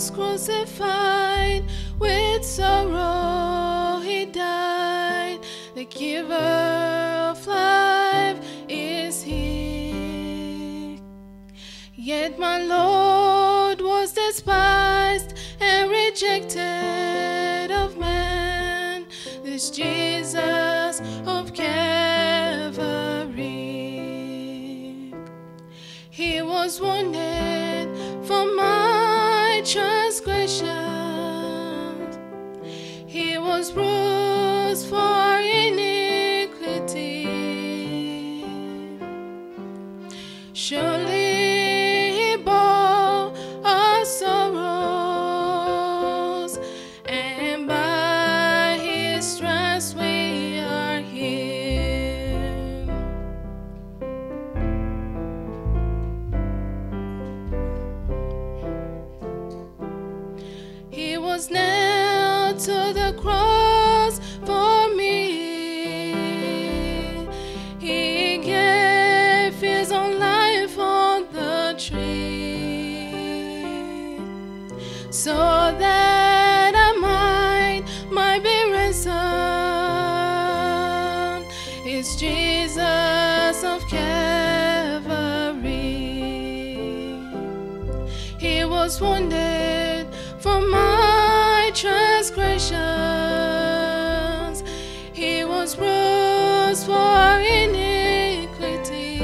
was crucified, with sorrow he died. The giver of life is he. Yet my Lord was despised and rejected of man, this Jesus of Calvary. He was wounded for my transgressions, he was bruised for our iniquity. Surely he bore our sorrows, and by his stripes we are healed. He was nailed to the cross for me. He gave his own life on the tree, so that I might be ransomed. It's Jesus of Calvary. He was wounded for my transgressions, he was bruised for our iniquity.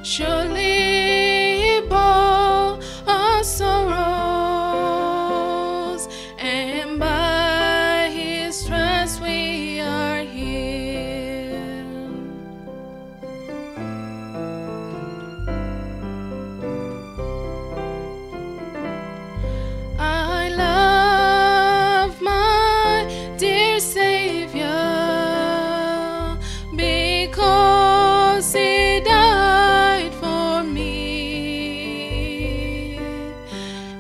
Surely he bore our sorrows, and by his stripes we are healed. I love my dear Savior because he died for me,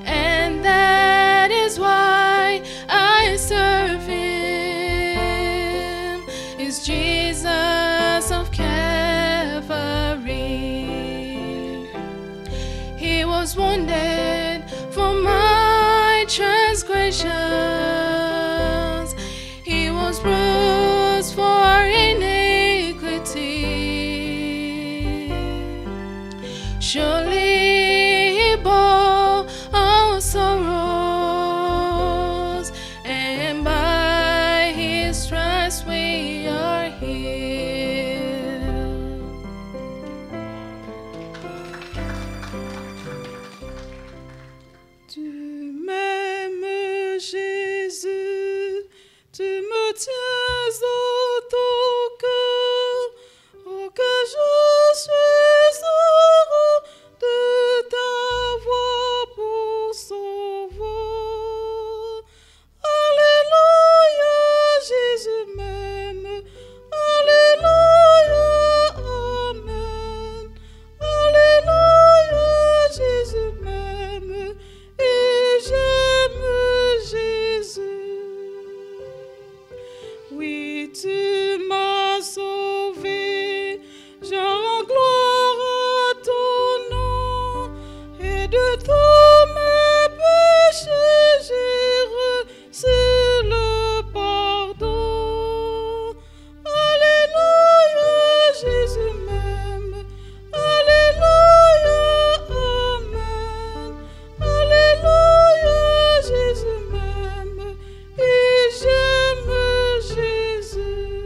and that is why I serve him. Is Jesus of Calvary. He was wounded for my transgressions, he was bruised for our iniquity. Surely he bore our sorrows, and by his stripes we are healed. Tu m'aimes, Jésus, tu me tiens au ton cœur. Oh, que je suis heureux de t'avoir pour sauveur. Alléluia, Jésus m'aime. Alléluia, amen. Alléluia, Jésus m'aime. Et j'aime Jésus. Oui, tu m'as sauvé, je rends gloire à ton nom, et de tous mes péchés j'ai reçu le pardon. Alléluia, Jésus m'aime. Alléluia, amen. Alléluia, Jésus m'aime, et j'aime Jésus.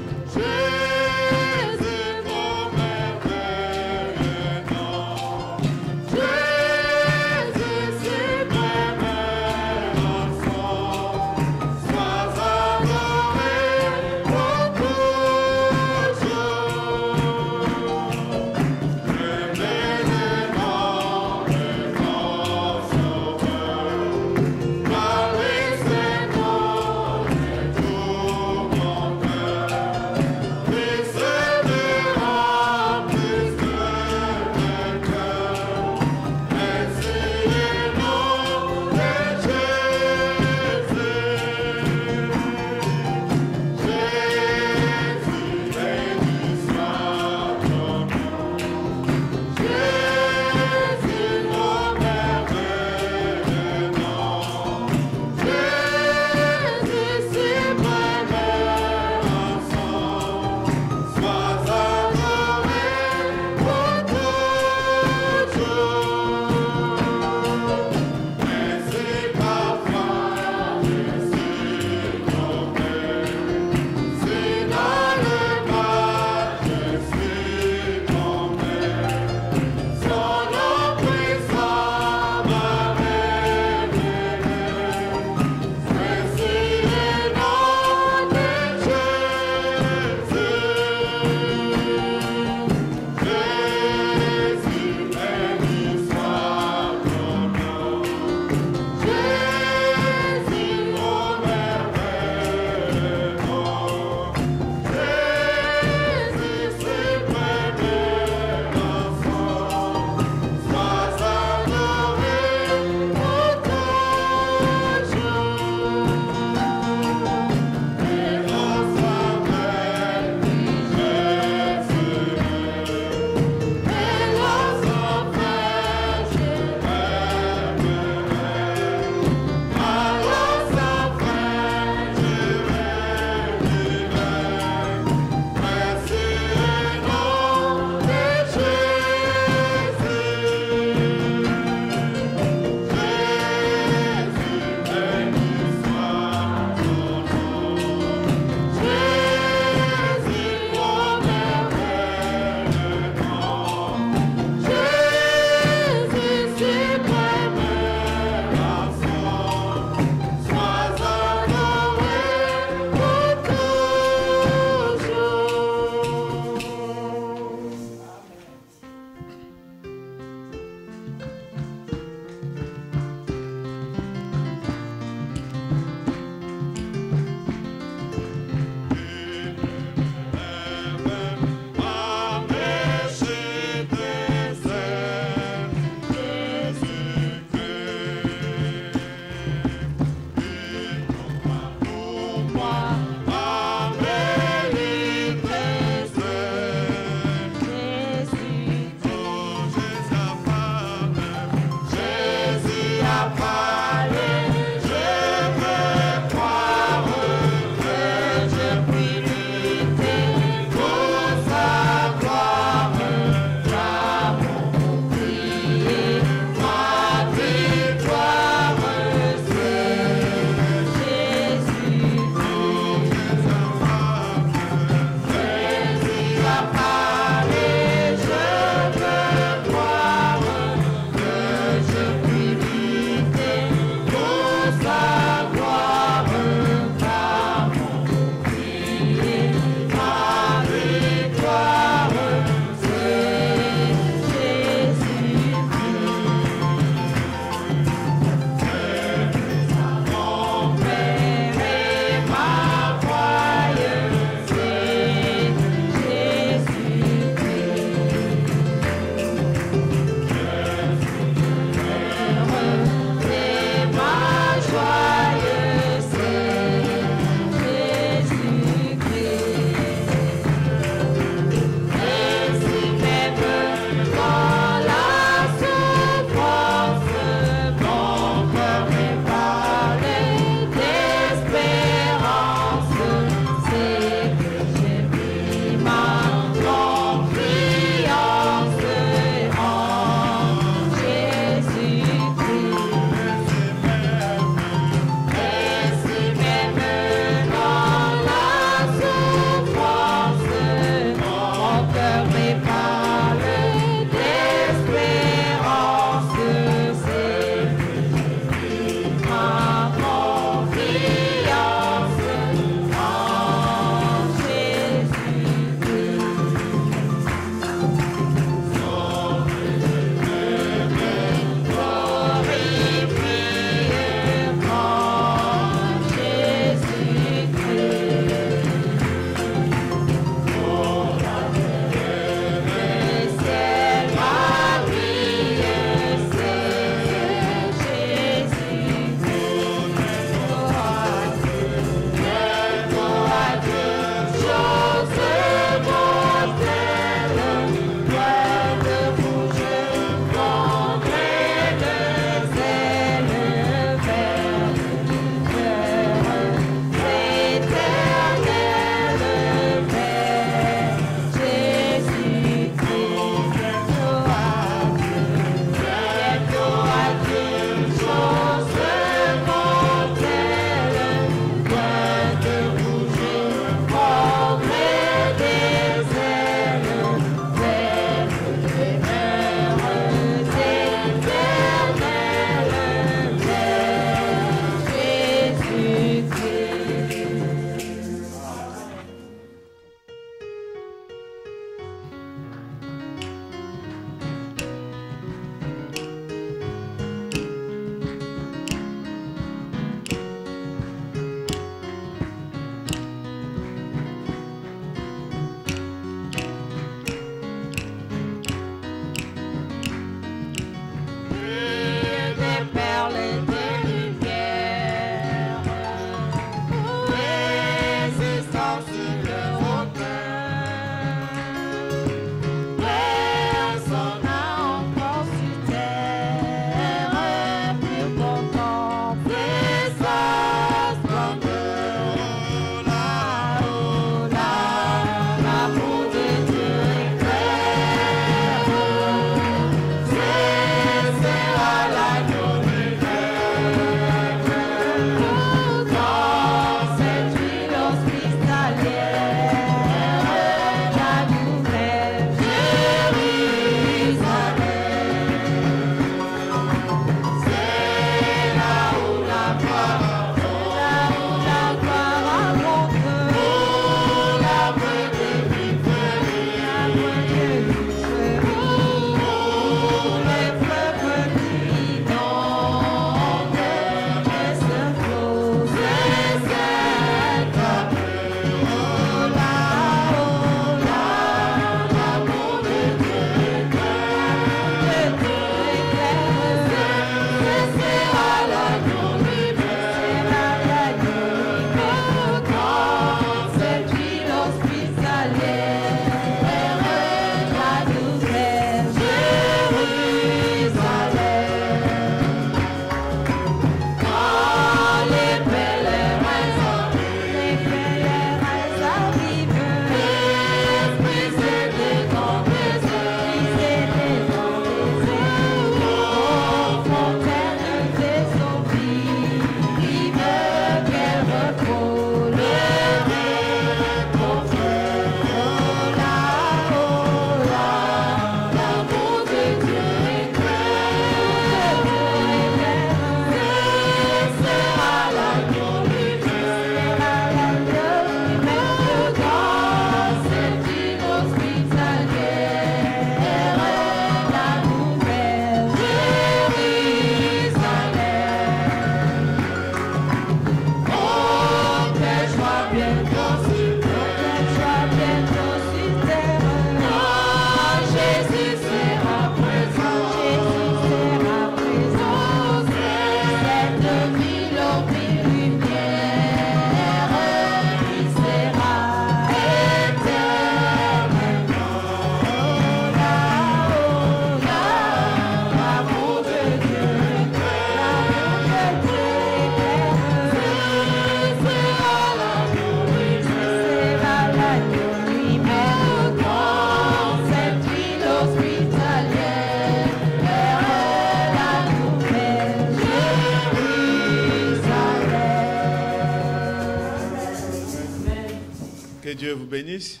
Dieu vous bénisse.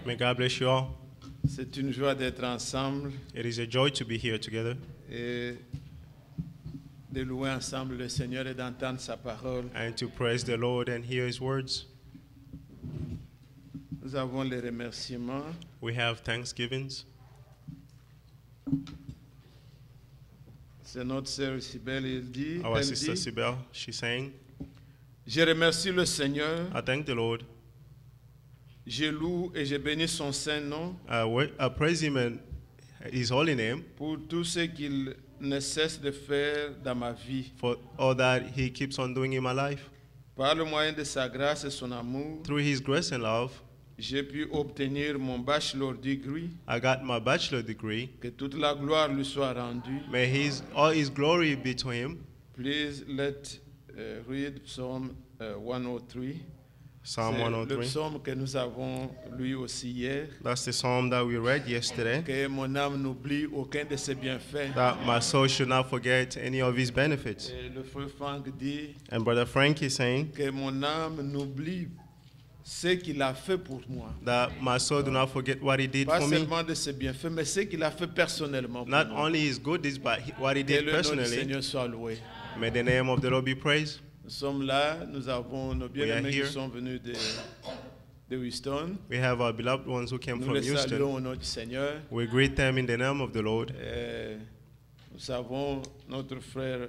May God bless you all. C'est une joie d'être ensemble It is a joy to be here together et de louer ensemble le Seigneur et d'entendre sa parole. and to praise the Lord and hear His words. Nous avons les remerciements. We have thanksgivings. C'est notre sœur Sibelle, elle dit, Our sister Sibel, she's saying, je remercie le Seigneur, I thank the Lord. je loue et je bénis son saint nom I praise Him and His holy name pour tout ce qu'il ne cesse de faire dans ma vie. for all that He keeps on doing in my life. Par le moyen de sa grâce et son amour, Through His grace and love, j'ai pu obtenir mon bachelor degree. I got my bachelor degree. Que toute la gloire lui soit rendue. May all His glory be to Him. Please let read Psalm 103. Psalm C'est le 103. psaume que nous avons lu aussi hier. That's the psalm that we read yesterday. Que mon âme n'oublie aucun de ses bienfaits. That my soul should not forget any of His benefits. Et le frère Frank dit And Brother Frank is saying que mon âme n'oublie ce qu'il a fait pour moi. that my soul do not forget what He did Pas for me. seulement de ses bienfaits, mais ce qu'il a fait personnellement pour Not moi. only His goodness, but what He Que did le nom du personally. Seigneur soit loué. May the name of the Lord be praised. Nous sommes là, nous avons nos bien-aimés qui here. sont venus de Houston. We have our beloved ones who came Nous from les Houston. saluons au nom du Seigneur. We greet them in the name of the Lord. Nous avons notre frère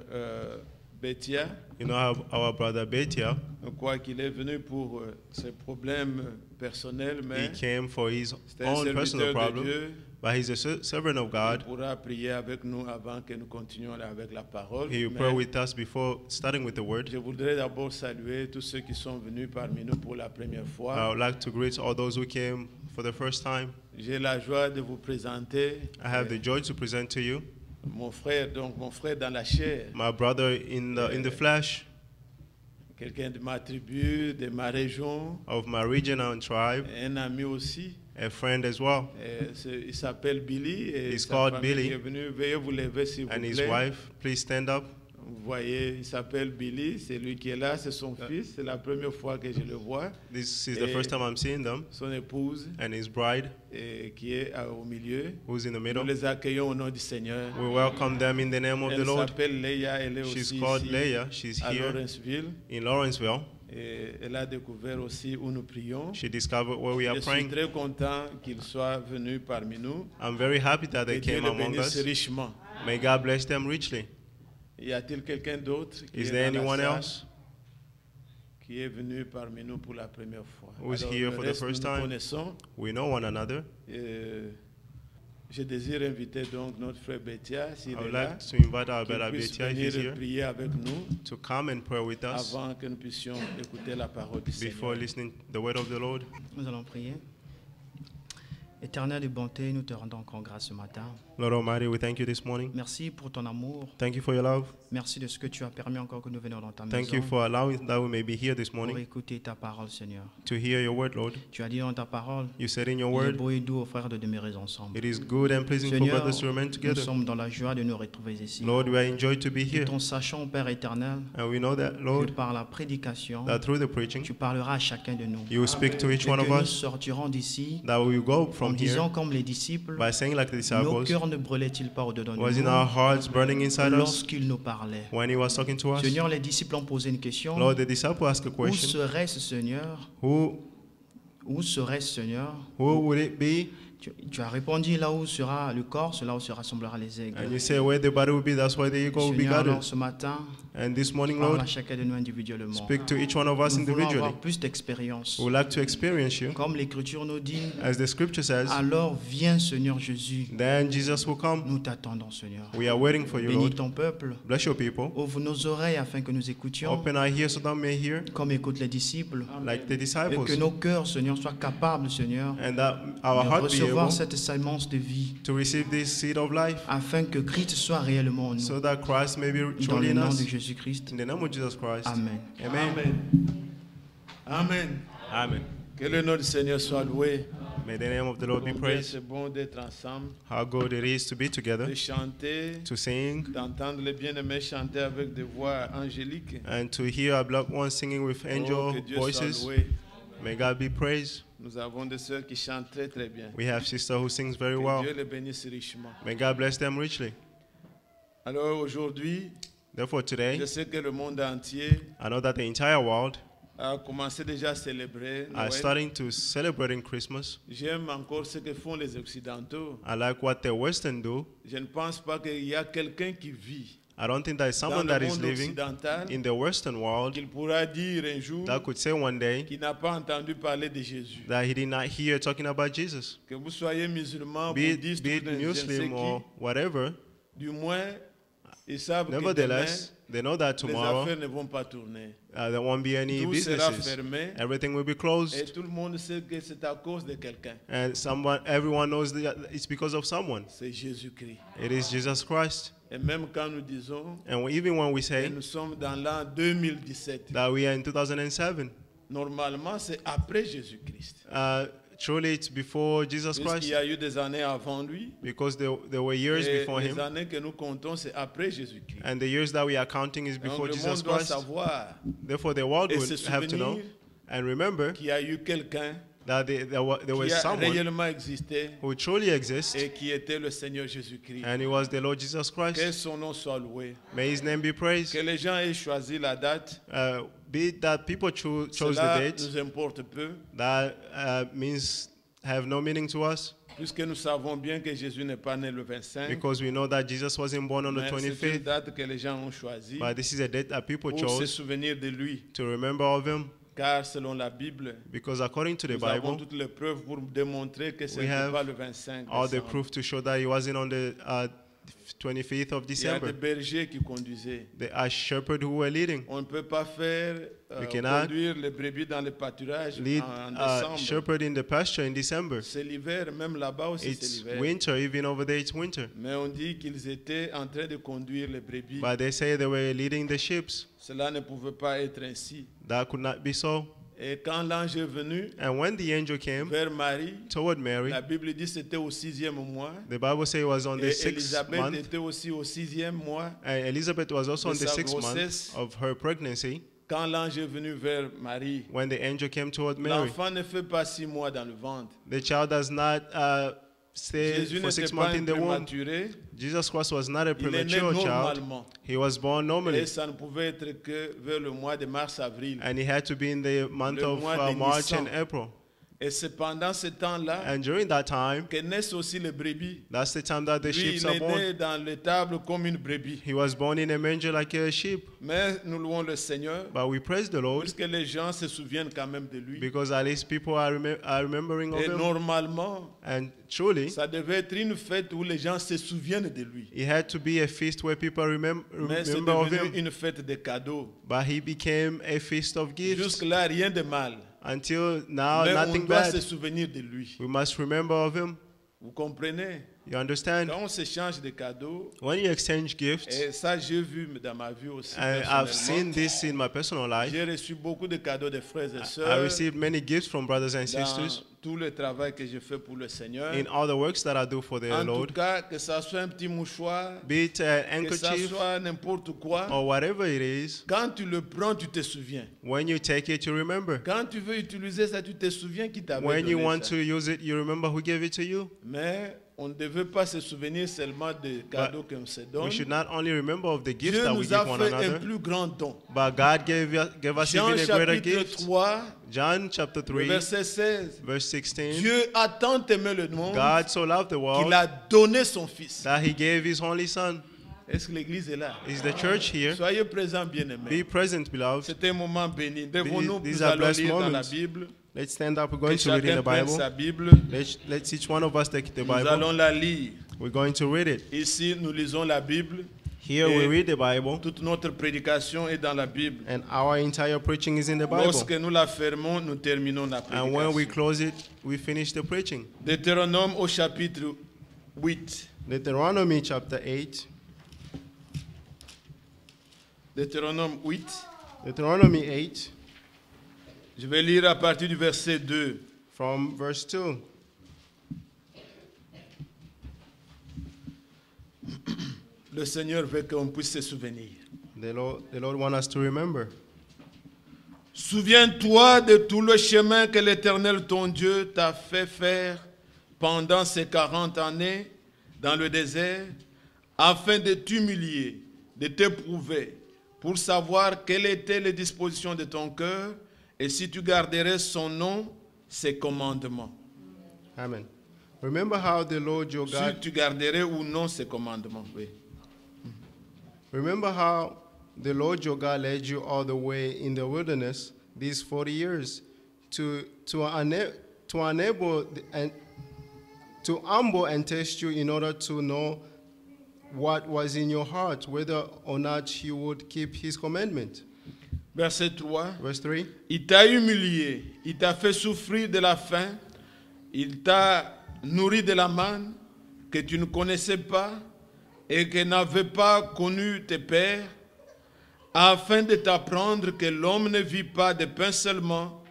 Bétia. You know, our brother Betia, Je crois qu'il est venu pour ses problèmes personnels, he mais came for his c'est un own personal serviteur de problem, Dieu. but he's a servant of Il God. pourra prier avec nous avant que nous continuions avec la parole. He will Mais pray with us before starting with the word. je voudrais d'abord saluer tous ceux qui sont venus parmi nous pour la première I fois. would like to greet all those who came for the first time. J'ai la joie de vous présenter I have the joy to present to you mon frère dans la chair, my brother in the flesh quelqu'un de ma tribu, de ma région, of my region and tribe, un ami aussi. a friend as well, Il s'appelle Billy et He's sa called famille Billy. qui est venue. Veuillez vous lever s'il vous and his plaît. wife. Please stand up. Vous voyez, il s'appelle Billy, c'est lui qui est là, c'est son fils, c'est la première fois que je le vois. This is the first time I'm seeing them, Son épouse and his bride, qui est au milieu. who's in the Nous middle. les accueillons au nom du Seigneur. We welcome them in the name of the Elle Lord. s'appelle Leia, elle est She's aussi called ici Leah. She's à here Lawrenceville. in Lawrenceville. Et elle a découvert aussi où nous prions. She discovered where we are Je suis praying. très content qu'il soit venu parmi nous. I'm very happy that Que they Dieu came le among bénisse us. richement. May God bless them richly. Y a-t-il quelqu'un d'autre qui Is est there dans la anyone salle, else qui est venu parmi nous pour la première fois? who's Alors, here le for the reste, first nous nous time? connaissons. We know one another. Je désire inviter donc notre frère Bétia, s'il I would est là, like to invite our qu'il brother puisse Betia, if he's venir here, prier avec nous to come and pray with us avant que nous puissions écouter la parole du before Seigneur. listening the word of the Lord. Nous allons prier. Éternel de bonté, nous te rendons encore grâce ce matin. Lord Almighty, we thank you this morning. Merci pour ton amour. Thank you for your love. Merci de ce que tu as permis encore que nous venions dans ta Thank maison you for allowing that we may be here this pour morning écouter ta parole, Seigneur. to hear your word, Lord. Tu as dit dans ta parole, You said in your il est word, beau et doux aux frères de demeurer ensemble. it is good and pleasing for Seigneur, brothers to remain nous together. sommes dans la joie de nous retrouver ici. Lord, we are enjoyed to be Et here. ton sachant, Père éternel, And we know that, que Lord, par la prédication, that through the preaching, tu parleras à chacun de nous. you will speak to each Et one que of nous us, sortirons d'ici that we will go en from disant here comme les disciples, by saying like the nos disciples, cœurs ne brûlaient-ils pas au-dedans de was in nous our hearts burning inside us lorsqu'il nous parlait. when he was talking to us. Seigneur, les disciples ont posé une question. Lord, the disciple asked a Où question. serait-ce, Seigneur? Où serait-ce, Seigneur? Who would it be? Tu as répondu, là où sera le corps, c'est là où se rassemblera les aigles. And you say where the body will be, that's where the eagle will be Seigneur, alors gathered. ce matin, And this morning, parle Lord, à chacun de nous individuellement. speak to each one of us Nous voulons individually. avoir plus d'expérience. We would like to experience you. Comme l'Écriture nous dit, As the scripture says, alors viens, Seigneur Jésus. then Jesus will come. Nous t'attendons, Seigneur. We are waiting for you, Bénis Lord. ton peuple. Bless your people. Ouvre nos oreilles afin que nous écoutions, Open our ears so that we may hear, comme écoutent les disciples. like the Et disciples. que nos cœurs, Seigneur, soient capables, Seigneur, And that our de heart be recevoir able cette semence de vie, to receive this seed of life, afin que Christ soit réellement en nous. so that Christ may be Dans truly le in nom de us. Jésus-Christ. In the name of Jesus Christ. Amen. Amen. Amen. Amen. Que le nom du Seigneur soit loué. May the name of the Lord be Combien praised. c'est bon d'être ensemble, How good it is to be together, de chanter, to sing, d'entendre les bien-aimés chanter avec des voix angéliques. and to hear our beloved ones singing with Oh, angel que Dieu voices. soit loué. May God be praised. Nous avons des sœurs qui chantent très très bien. We have sister who sings very Que well. Dieu les bénisse richement. May God bless them richly. Alors aujourd'hui, Therefore today, je sais que le monde entier I know that the entire world a commencé déjà à célébrer are Noël. starting to celebrate Christmas. J'aime encore ce que font les Occidentaux. I like what the Western do. Je ne pense pas qu'il y a quelqu'un qui vit I don't think there's dans someone le that is monde living occidental in the Western world qu'il pourra dire un jour that could say one day qu'il n'a pas entendu parler de Jésus. that he did not hear talking about Jesus. Que vous soyez musulman, Be bouddhiste it ou je ne sais Muslim or whatever, qui, du moins, ils savent que demain, nevertheless, they know that les tomorrow affaires ne vont pas tourner. there won't be any Tout sera businesses. fermé Everything will be et closed. tout le monde sait que c'est à cause de quelqu'un. And everyone knows that it's because of someone. C'est Jésus-Christ. It is Jesus Christ. Et même quand nous disons And even when we que say nous sommes dans l'an 2017, that we are in 2007, normalement c'est après Jésus-Christ. truly it's before Jesus Puisqu'il Christ, y a eu des années avant lui. because there were years Et before les him, années que nous comptons, c'est après Jésus-Christ. and the years that we are counting is Donc before le Jesus monde doit Christ. savoir Therefore, the world et would se have to know souvenir and remember qu'il y a eu quelqu'un that there was qui a someone réellement existé who truly exists, et qui était le Seigneur Jésus-Christ. and it was the Lord Jesus Que Christ. son nom soit loué. May his name be praised. Que les gens aient choisi la date, Be it that people chose the cela date, nous importe peu, that means have no meaning to us, puisque nous savons bien que Jésus n'est pas né le 25, because we know that Jesus wasn't born on the mais c'est une 25th, date que les gens ont choisie but this is a date that people pour se chose souvenir de lui. to remember of him, Car selon la Bible, because according to the nous avons Bible, toutes les preuves pour démontrer que ce we n'est have pas le 25 all the décembre. proof to show that he wasn't on the 25th of Il y a des December. bergers qui conduisaient. There are shepherds who were leading. On ne peut pas faire We cannot conduire les brebis dans le pâturage Lead en a décembre. shepherd in the pasture in December. C'est l'hiver, même là-bas aussi c'est It's l'hiver. winter, even over there it's winter. Mais on dit qu'ils étaient en train de conduire les brebis. But they say they were leading the sheep. Cela ne pouvait pas être ainsi. That could not be so. Et quand l'ange est venu And when the angel came vers Marie, toward Mary, la Bible dit que c'était au 6e mois. the Bible says it was on the Et 6th Élisabeth month. était aussi au 6e mois. And Elizabeth was also de on the sa 6th grossesse. month of her pregnancy Quand l'ange est venu vers Marie, when the angel came toward Mary. l'enfant ne fait pas 6 mois dans le ventre. The child does not stay Jésus for n'était 6 pas months un in the womb. prématuré. Jesus Christ was not a Il est né premature child. normalement. He was born normally. Et ça ne pouvait être que vers le mois de mars-avril. And he had to be in the month Le of mois de March Nissan. and April. Et c'est pendant ce temps-là And during that time, que naissent aussi les brebis. that's the time that the Lui, sheep il are est born. né dans l'étable comme une brebis. He was born in a manger like a sheep. Mais nous louons le Seigneur, But we praise the Lord puisque les gens se souviennent quand même de lui. because at least people are remembering of Et him. normalement, And truly, ça devait être une fête où les gens se souviennent de lui. it had to be a feast where people Mais c'est remember of devenu him. une fête de cadeaux. But he became a feast of gifts. Jusque-là, rien de mal. Until now, Mais on nothing doit se bad. souvenir de lui. We must remember of him. Vous comprenez? You understand? Quand on s'échange des cadeaux, When you exchange gifts, et ça j'ai vu dans ma vie aussi, and I've seen personnellement, this in my personal life, j'ai reçu beaucoup de cadeaux de frères et I sœurs received many gifts from brothers and dans sisters tout le travail que je fais pour le Seigneur. in all the works that I do for the En Lord, tout cas, que ça soit un petit mouchoir, be it an que ça handkerchief soit n'importe quoi, or whatever it is. quand tu le prends, tu te souviens. When you take it, you remember. Quand tu veux utiliser ça, tu te souviens qui t'avait When you donné want ça. to use it, you remember who gave it to you. Mais on ne devait pas se souvenir seulement des cadeaux qu'on se donne. We should not only remember of the gifts Dieu that we nous a give one fait un another, plus grand don. but God gave us Jean even a greater chapitre gift. 3, John chapter le 3, verset 16. verse 16. Dieu a tant aimé le monde God so loved the qu'il world a donné son Fils. that he gave his only son. Est-ce que l'église est là? Is the church here? Soyez présents, Be bien-aimés. present, beloved. C'est un moment béni. Devons-nous These nous are allons blessed lire dans la moments. Bible. Let's stand up. We're Que going to read in chacun the prenne Bible. sa Bible. Let's each one of us take the Nous allons Bible. la lire. We're going to read it. Ici, nous lisons la Bible. Here we read the Bible, Toute notre prédication est dans la Bible. and our entire preaching is in the Bible. Lorsque nous la fermons, nous terminons la And when we prédication. close it, we finish the preaching. Deutéronome au chapitre 8. Deuteronomy chapter 8. Deutéronome 8. Deuteronomy 8, Je vais lire à partir du verset 2. from verse 2. Le Seigneur veut qu'on puisse se souvenir. The Lord wants us to remember. Souviens-toi de tout le chemin que l'Éternel ton Dieu t'a fait faire pendant ces 40 années dans le désert, afin de t'humilier, de t'éprouver, pour savoir quelles étaient les dispositions de ton cœur et si tu garderais son nom, ses commandements. Amen. Remember how the Lord your Si God tu garderais ou non ses commandements. Oui. Remember how the Lord your God led you all the way in the wilderness these 40 years to humble and test you in order to know what was in your heart, whether or not you would keep his commandment. Verset 3. Verse 3. Il t'a humilié, il t'a fait souffrir de la faim, il t'a nourri de la manne que tu ne connaissais pas et que n'avaient pas connu tes pères, afin de t'apprendre que l'homme ne vit pas de pain seulement,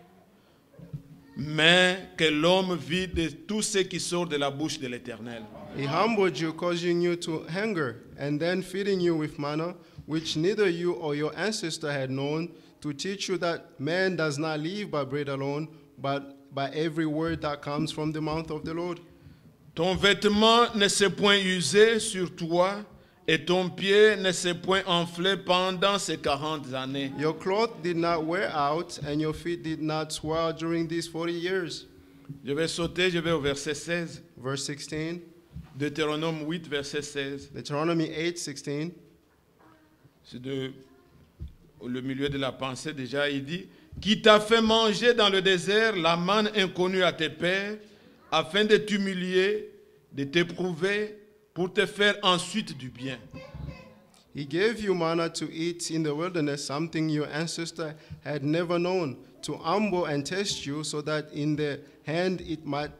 mais que l'homme vit de tout ce qui sort de la bouche de l'Éternel. He humbled you, causing you to hunger, and then feeding you with manna, which neither you or your ancestor had known, to teach you that man does not live by bread alone, but by every word that comes from the mouth of the Lord. Ton vêtement ne s'est point usé sur toi, et ton pied ne s'est point enflé pendant ces 40 années. Your cloth did not wear out, and your feet did not swell during these 40 years. Je vais sauter, je vais au verset 16. Verse 16, Deutéronome 8, verset 16. Deuteronomy 8:16. C'est le milieu de la pensée déjà, il dit, qui t'a fait manger dans le désert la manne inconnue à tes pères, afin de t'humilier, de t'éprouver, pour te faire ensuite du bien. He gave you manna to eat in the wilderness, something your ancestor had never known, to humble and test you, so that in the end it might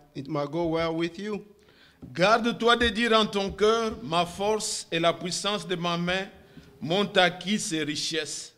go well with you. Garde-toi de dire en ton cœur, ma force et la puissance de ma main m'ont acquis ces richesses.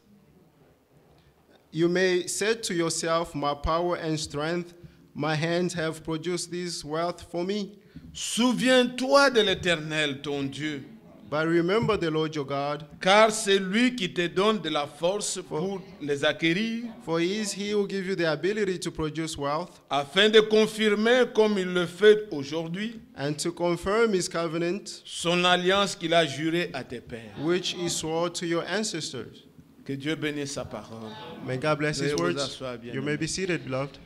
You may say to yourself, my power and strength, my hands have produced this wealth for me. Souviens-toi de l'Éternel, ton Dieu, But remember the Lord your God, car c'est lui qui te donne de la force pour les acquérir, for he is he who gives you the ability to produce wealth, afin de confirmer, comme il le fait aujourd'hui, and to confirm his covenant, son alliance qu'il a jurée à tes pères. which he swore to your ancestors. Que Dieu bénisse sa parole. May God bless his Veuillez vous words. asseoir, bien-aimés. You may be seated, beloved.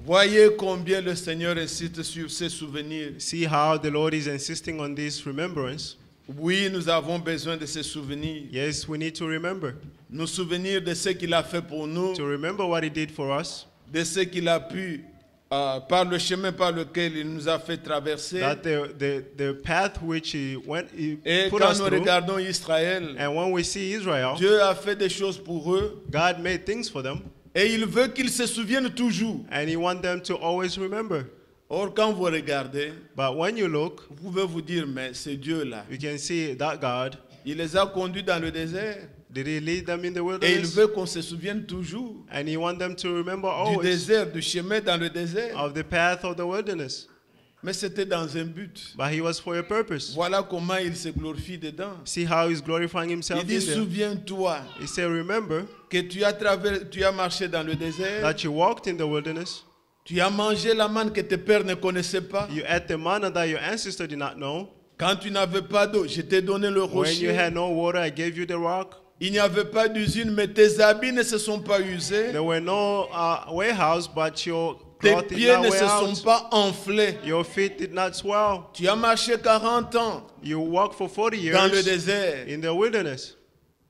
Voyez combien le Seigneur insiste sur ces souvenirs. See how the Lord is insisting on this remembrance. Oui, nous avons besoin de ces souvenirs. Yes, we need to remember. Nous souvenir de ce qu'il a fait pour nous, To remember what he did for us, de ce qu'il a pu, par le chemin par lequel il nous a fait traverser. that the path which he Et put quand us nous through, regardons Israël, and when we see Israel, Dieu a fait des choses pour eux God made things for them, et il veut qu'ils se souviennent toujours. and he wants them to always remember. Or, quand vous regardez, But when you look, vous pouvez vous dire, mais ce Dieu-là, you can see that God, il les a conduits dans le désert did he lead them in the et il wilderness? veut qu'on se souvienne toujours And he wants them to remember du always désert, du chemin dans le désert. of the path of the wilderness. Mais c'était dans un but. But he was for a purpose. Voilà comment il se glorifie dedans. See how he's glorifying himself Il dit, in there. souviens-toi He said, remember que tu as marché dans le désert, that you walked in the wilderness, tu as mangé la manne que tes pères ne connaissaient pas. you ate the manna that your ancestor did not know. Quand tu n'avais pas d'eau, je t'ai donné le When you rocher. had no water, I gave you the rock. Il n'y avait pas d'usine, mais tes habits ne se sont pas usés. There were no warehouse, but your Tes cloth did pieds not ne wear se sont out. pas enflés. Your feet did not swell. Tu as marché 40 ans You walked for 40 dans le years désert in the wilderness,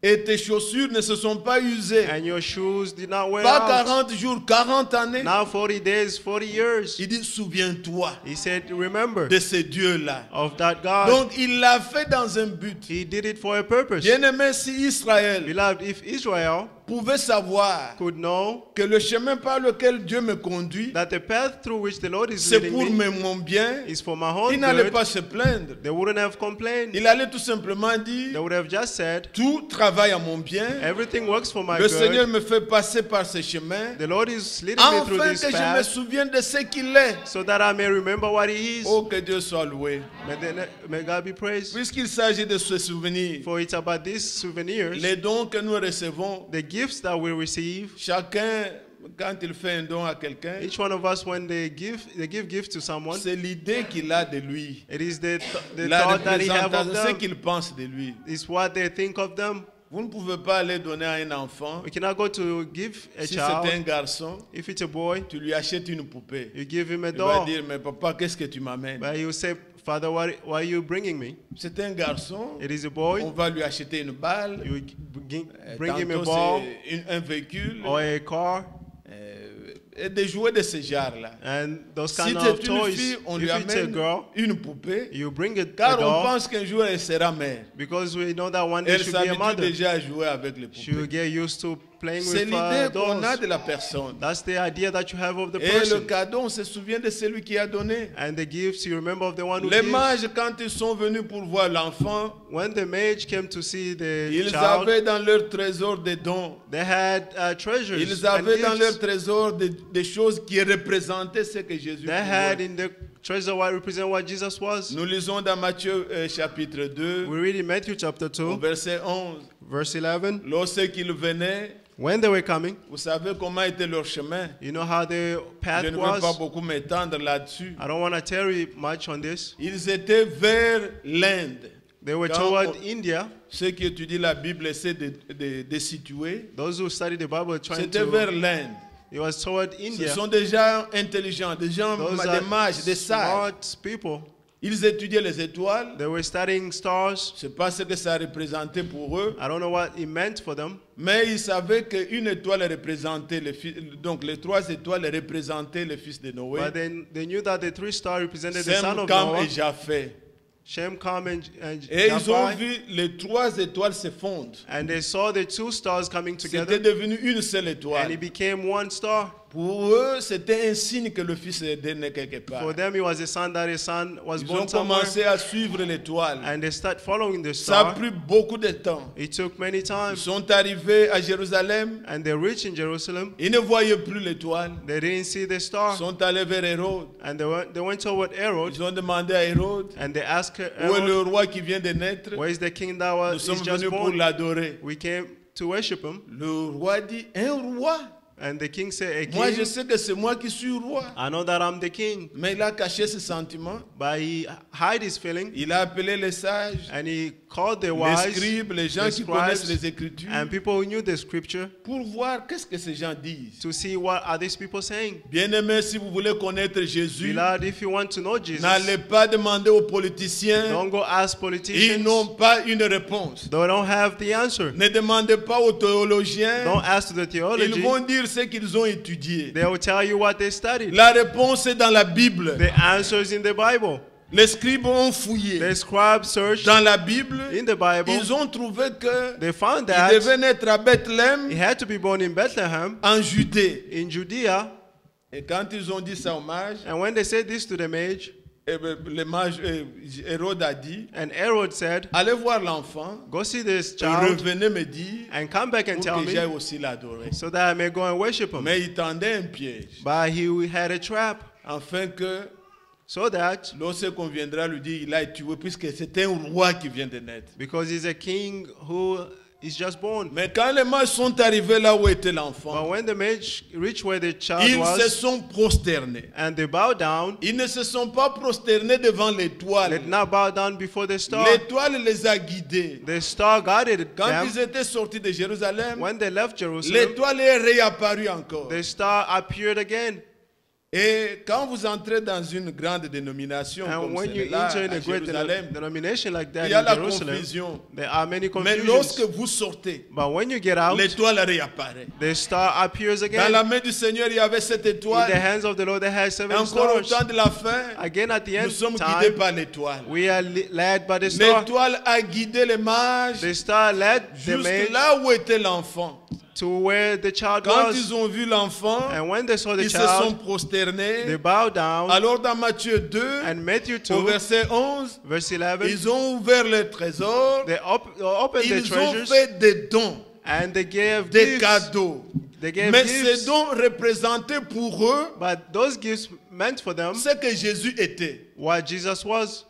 et tes chaussures ne se sont pas usées. and your shoes did not wear Pas out. 40 jours, 40 années. Now 40 days, 40 years. Il dit, souviens-toi He said, remember de ce Dieu-là. of that God. Donc, il l'a fait dans un but. He did it for a purpose. Bien-aimé, si Israël Beloved, if Israel pouvait savoir could know que le chemin par lequel Dieu me conduit, that the path through which the Lord is c'est leading pour me mon bien, is for my il own n'allait good, pas se plaindre. they wouldn't have complained. Il allait tout simplement They dire, would have just said, tout travaille à mon bien. Everything works for my Le Seigneur good. me fait passer par ce chemin, The Lord is leading me through afin this que je me path souvienne de ce qu'il est. so that I may remember what He is. Oh, que Dieu soit loué. May God be praised. Puisqu'il s'agit de se souvenir, For it's about these souvenirs, les dons que nous recevons, the gifts that we receive. chacun, quand il fait un don à quelqu'un, Each one of us, when they give gifts to someone, c'est l'idée qu'il a de lui, it is the la thought that he have of représentation, ce them. qu'il pense de lui. It's what they think of them. Vous ne pouvez pas aller donner à un enfant, We cannot go to give a si c'est un child. garçon, If it's a boy, tu lui achètes une poupée. you give him a Il va doll. dire, mais papa, qu'est-ce que tu m'amènes? But you say, Father, why are you bringing me? C'est un garçon, It is a on boy. va lui acheter une balle, You bring him a tantôt ball c'est un véhicule, or a car et des jouets de ce genre-là. and those Si kind c'est of une toys. fille, on If lui it's a amène girl, une poupée, you bring it a car on doll pense qu'un jour elle sera mère. because we know that one day Elle she'll be a s'habitue mother. déjà à jouer avec les She'll poupées. get used to playing C'est with l'idée qu'on dolls. a de la personne. That's the idea that you have of the Et le person. cadeau, on se souvient de celui qui a donné. And the gifts, you remember of the one who Les gives. mages, quand ils sont venus pour voir l'enfant, When the mage came to see the ils child, avaient dans leur trésor des dons. they had treasures Ils and avaient dans leur gifts. trésor des choses qui représentaient ce que Jésus They had in the treasure what represent what Jesus was. Nous lisons dans Matthieu chapitre 2, We read in Matthew chapter au 2, verset 11. verse 11. Lorsqu'ils venaient, When they were coming, vous savez comment était leur chemin. you know how the path Je ne veux pas was. beaucoup m'étendre là-dessus. I don't want to tarry much on this. Ils étaient vers l'Inde. They were Quand toward on- India. Ceux qui étudient la Bible essaient de situer. Those who study the Bible are trying C'était vers to. l'Inde. It was toward Ce India. sont des gens intelligents, des gens, Those des are mages, des sages. smart people. Ils étudiaient les étoiles. They were studying stars. Je ne sais pas ce que ça représentait pour eux. I don't know what it meant for them. Mais ils savaient qu'une étoile représentait le fils. Donc les trois étoiles représentaient le fils de Noé. But then they knew that the three stars represented the son Sem, of Cam Noah. et Japheth. Shem, Ham, and Et ils ont Japheth. vu les trois étoiles se fondre. And they saw the two stars coming C'était together. devenu une seule And it étoile. became one star. Pour eux, c'était un signe que le fils était né quelque part. For them, it was a sign that a son was Ils born ont somewhere. commencé à suivre l'étoile. And they start following the Ça a star. pris beaucoup de temps. It took many Ils times. sont arrivés à Jérusalem. And they reached in Jerusalem. Ils ne voyaient plus l'étoile. They didn't see the Ils star. sont allés vers Hérode. And they went toward Herod. Ils ont demandé à Hérode, And they asked où est Herod, le roi qui vient de naître? where is the king that Nous is sommes just venus pour born? l'adorer. We came to worship him. Le roi dit, un roi? And the king said, a Moi, je king? sais que c'est moi qui suis roi. I know that I'm the king. Mais il a caché ses sentiments. But he hid his feeling. Il a appelé les sages, And he called the les wise, scribes, les gens the qui connaissent scribes, les Écritures, and people who knew the scripture pour voir qu'est-ce que ces gens disent. to see what are these people saying. Bien-aimés, si vous voulez connaître Jésus, Beloved, if you want to know Jesus, n'allez pas demander aux politiciens. don't go ask Ils politicians. n'ont pas une réponse. They don't have the answer. Ne demandez pas aux théologiens. Don't ask the Ils theology. vont dire ce qu'ils ont étudié. They will tell you what they studied. La réponse est dans la Bible. The answer is in the Bible. Les scribes ont fouillé The scribes searched dans la Bible. in the Bible. Ils ont trouvé que They found il that devait naître à Bethléem, he had to be born in Bethlehem, en Judée. in Judea. Et quand ils ont dit ça au mage, And when they said this to the mage, le mage Hérode a dit, and Herod said, allez voir l'enfant, go see this et child revenez me dire and come back and pour tell que me j'aille aussi l'adorer. so that I may go and worship him. Mais il tendait un piège, But he had a trap afin que so that lorsqu'on viendra lui dire il a été tué, puisque c'est un roi qui vient de naître. because he's a king who is just born. Mais quand les mages sont arrivés là où était But l'enfant, when the mage reached where the child ils se was sont prosternés. and they bowed down, Ils ne se sont pas prosternés devant they l'étoile. did not bow down before the star. L'étoile les a guidés. The star guided Quand them. ils étaient sortis de Jérusalem, When they left Jerusalem, l'étoile est réapparue encore. the star appeared again. Et quand vous entrez dans une grande dénomination And comme when you celle-là enter in à a great Jérusalem, denomination like that il y a in la Jerusalem, confusion. there are many Mais lorsque confusions. vous sortez, But when you get out, l'étoile réapparaît. the star appears Dans again. la main du Seigneur, il y avait cette In the étoile. hands of the Lord, they had seven Encore au stars. temps de la fin, Again, at the nous end sommes guidés time, par l'étoile. we are led by the star. L'étoile a guidé les mages The star led the jusque mage là où était l'enfant. to where the child Quand was. ils ont vu l'enfant, And when they saw the ils se sont child, prosternés. they bowed down. Alors dans Matthieu 2, And Matthew au 2, verset 11, verse 11, ils ont ouvert leurs trésors, they opened their ils ont treasures fait des dons, and they gave des gifts. cadeaux. They gave Mais gifts. ces dons représentaient pour eux But those gifts meant for them ce que Jésus était. what Jesus was.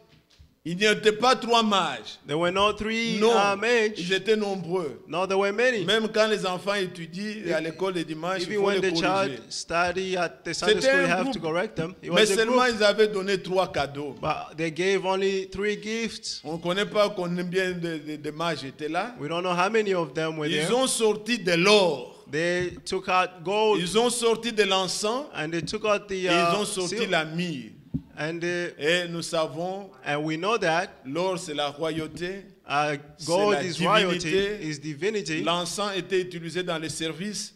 Il n'y était pas 3 mages. There were no three Non, mages. ils étaient nombreux. No, there were many. Même quand les enfants étudient à l'école le dimanche, il Even faut when les the corriger. child study at the Sunday C'était school, you un have to groupe. correct them. It Mais was a seulement group, ils avaient donné 3 cadeaux. but they gave only 3 gifts. On ne connaît pas combien de mages étaient là. We don't know how many of them were Ils there. ont sorti de l'or. They took out gold Ils ont sorti de l'encens. and they took out the Et ils ont sorti silver. la myrrhe. Et nous savons, And we know that l'or c'est la royauté. gold la is royalty, divinité. is divinity. L'encens était utilisé dans les services